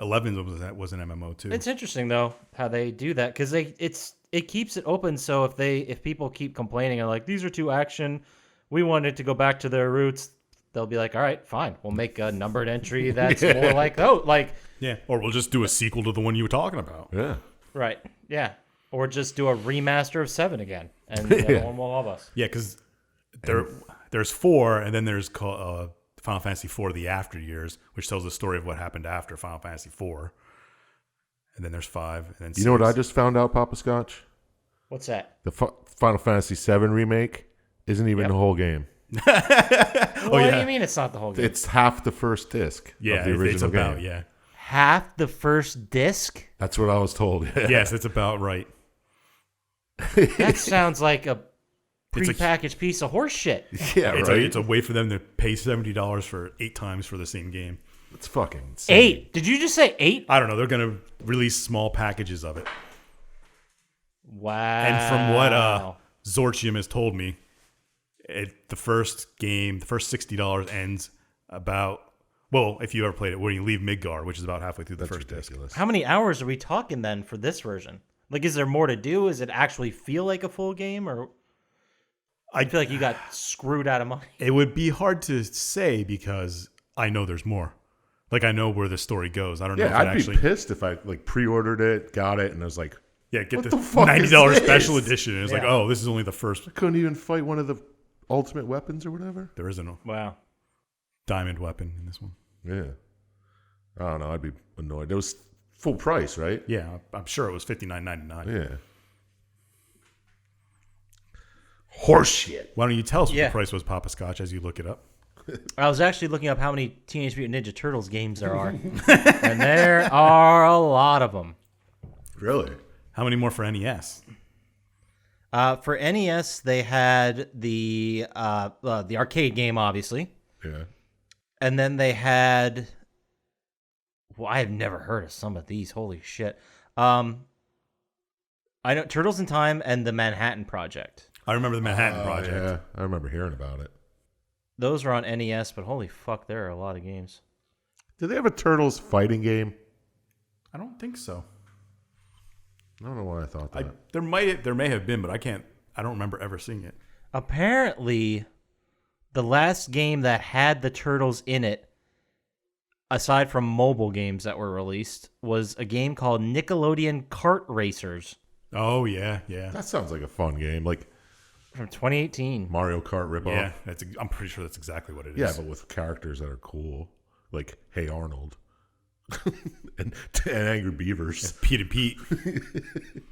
11 was an MMO too. It's interesting though how they do that because it keeps it open. So if people keep complaining and like these are too action, we want it to go back to their roots. They'll be like, all right, fine, we'll make a numbered entry that's more like Yeah, or we'll just do a sequel to the one you were talking about. Yeah. right, yeah, or just do a remaster of 7 again, and everyone will love us. Yeah, because there's 4, and then there's Final Fantasy IV: The After Years, which tells the story of what happened after Final Fantasy IV. And then there's 5, and then 6. You know what I just found out, Poppascotch? What's that? The Final Fantasy VII remake isn't even the whole game. What do you mean it's not the whole game? It's half the first disc Yeah, of the original it's about game. yeah. Half the first disc? That's what I was told. Yes, it's about right. That sounds like a It's a- prepackaged piece of horse shit. Yeah, It's, right? it's a way for them to pay $70 for 8 times for the same game. It's fucking insane. 8? Did you just say 8? I don't know. They're going to release small packages of it. Wow. And from what Zorchium has told me, the first $60 ends about, well, if you ever played it, when you leave Midgar, which is about halfway through the That's first disc. ridiculous. How many hours are we talking then for this version? Like, is there more to do? Does it actually feel like a full game? Or I feel like you got screwed out of money. It would be hard to say because I know there's more. Like, I know where the story goes. I don't know if Yeah, it I'd actually... be pissed if I pre-ordered it, got it, and I was like, Yeah, get What the the fuck is $90 this? special edition. And it's like, Yeah. oh, this is only the first. I couldn't even fight one of the ultimate weapons or whatever. There isn't a Wow. diamond weapon in this one. Yeah. I don't know. I'd be annoyed. It was full price, right? Yeah, I'm sure it was $59.99. Yeah. Horseshit. Why don't you tell us what Yeah. the price was, Poppascotch, as you look it up? I was actually looking up how many Teenage Mutant Ninja Turtles games there are. And there are a lot of them. Really? How many more for NES? For NES, they had the arcade game, obviously. Yeah. And then they had... Well, I have never heard of some of these. Holy shit. I know Turtles in Time and the Manhattan Project. I remember the Manhattan Project. Yeah. I remember hearing about it. Those were on NES, but holy fuck, there are a lot of games. Did they have a Turtles fighting game? I don't think so. I don't know why I thought that. There may have been, but I don't remember ever seeing it. Apparently, the last game that had the Turtles in it, aside from mobile games that were released, was a game called Nickelodeon Kart Racers Oh, yeah, yeah. That sounds like a fun game. Like from 2018. Mario Kart ripoff. Yeah, I'm pretty sure that's exactly what it is. Yeah, but with characters that are cool. Like Hey Arnold. and Angry Beavers. Pete and Pete.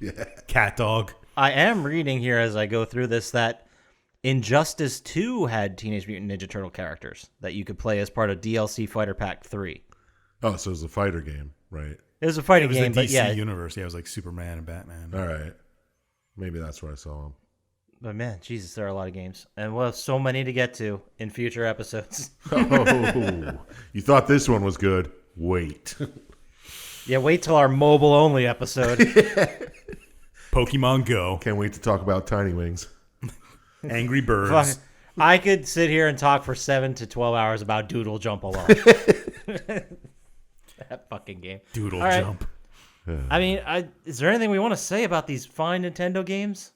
Yeah. Cat Dog. I am reading here as I go through this that Injustice 2 had Teenage Mutant Ninja Turtle characters that you could play as part of DLC Fighter Pack 3. Oh, so it was a fighter game, right? It was a fighting It was game, the but DC yeah. universe. Yeah, it was like Superman and Batman. All right. Maybe that's where I saw them. But man, Jesus, there are a lot of games. And we'll have so many to get to in future episodes. Oh, you thought this one was good? Wait. Yeah, wait till our mobile-only episode. Pokemon Go. Can't wait to talk about Tiny Wings. Angry Birds. Fuck, I could sit here and talk for 7 to 12 hours about Doodle Jump alone. That fucking game. Doodle All right. Jump. I mean, is there anything we want to say about these fine Nintendo games?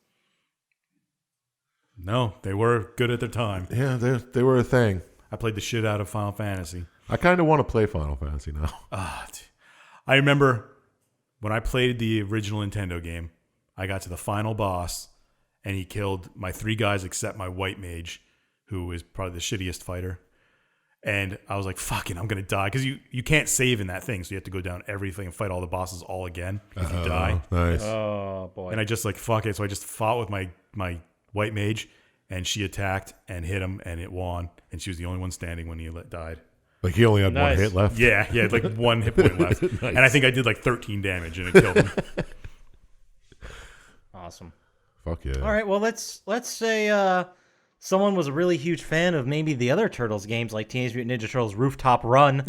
No, they were good at their time. Yeah, they were a thing. I played the shit out of Final Fantasy. I kind of want to play Final Fantasy now. I remember when I played the original Nintendo game, I got to the final boss, and he killed my 3 guys except my white mage, who is probably the shittiest fighter. And I was like, fucking, I'm going to die. Because you can't save in that thing. So you have to go down everything and fight all the bosses all again if you die. Nice. Oh, boy. And I just like, fuck it. So I just fought with my white mage. And she attacked and hit him. And it won. And she was the only one standing when he died. Like he only had one Nice. hit left. Yeah, like 1 hit point left. Nice. And I think I did like 13 damage and it killed him. Awesome. Fuck yeah. All right, well, let's say someone was a really huge fan of maybe the other Turtles games like Teenage Mutant Ninja Turtles Rooftop Run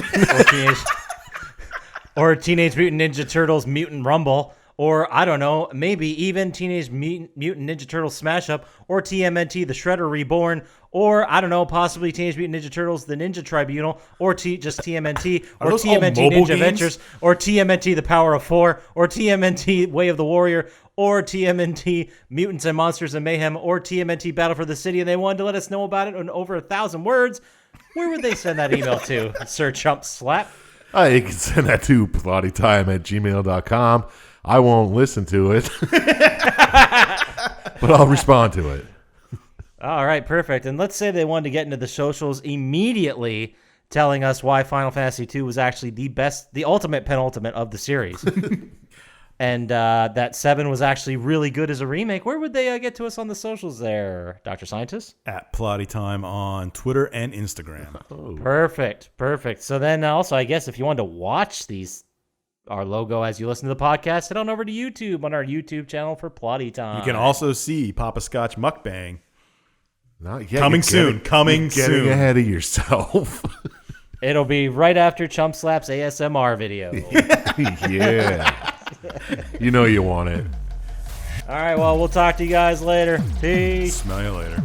or Teenage Mutant Ninja Turtles Mutant Rumble, or I don't know, maybe even Teenage Mutant Ninja Turtles Smash Up, or TMNT The Shredder Reborn, or I don't know, possibly Teenage Mutant Ninja Turtles The Ninja Tribunal, or just TMNT, Are or those all TMNT mobile Ninja games? Adventures, or TMNT The Power of Four, or TMNT Way of the Warrior, or TMNT Mutants and Monsters and Mayhem, or TMNT Battle for the City, and they wanted to let us know about it in over 1,000 words, where would they send that email to, Sir Chump Slap? You can send that to plottytime@gmail.com. I won't listen to it, but I'll respond to it. All right, perfect. And let's say they wanted to get into the socials immediately, telling us why Final Fantasy II was actually the ultimate penultimate of the series. And that 7 was actually really good as a remake. Where would they get to us on the socials there, Dr. Scientist? At Plotty Time on Twitter and Instagram. Perfect. So then also, I guess if you wanted to watch our logo as you listen to the podcast, head on over to YouTube on our YouTube channel for Plotty Time. You can also see Poppascotch Mukbang. Not yet. Coming soon. Getting ahead of yourself. It'll be right after Chump Slap's ASMR video. Yeah. You know you want it. All right, well, we'll talk to you guys later. Peace. Smell you later.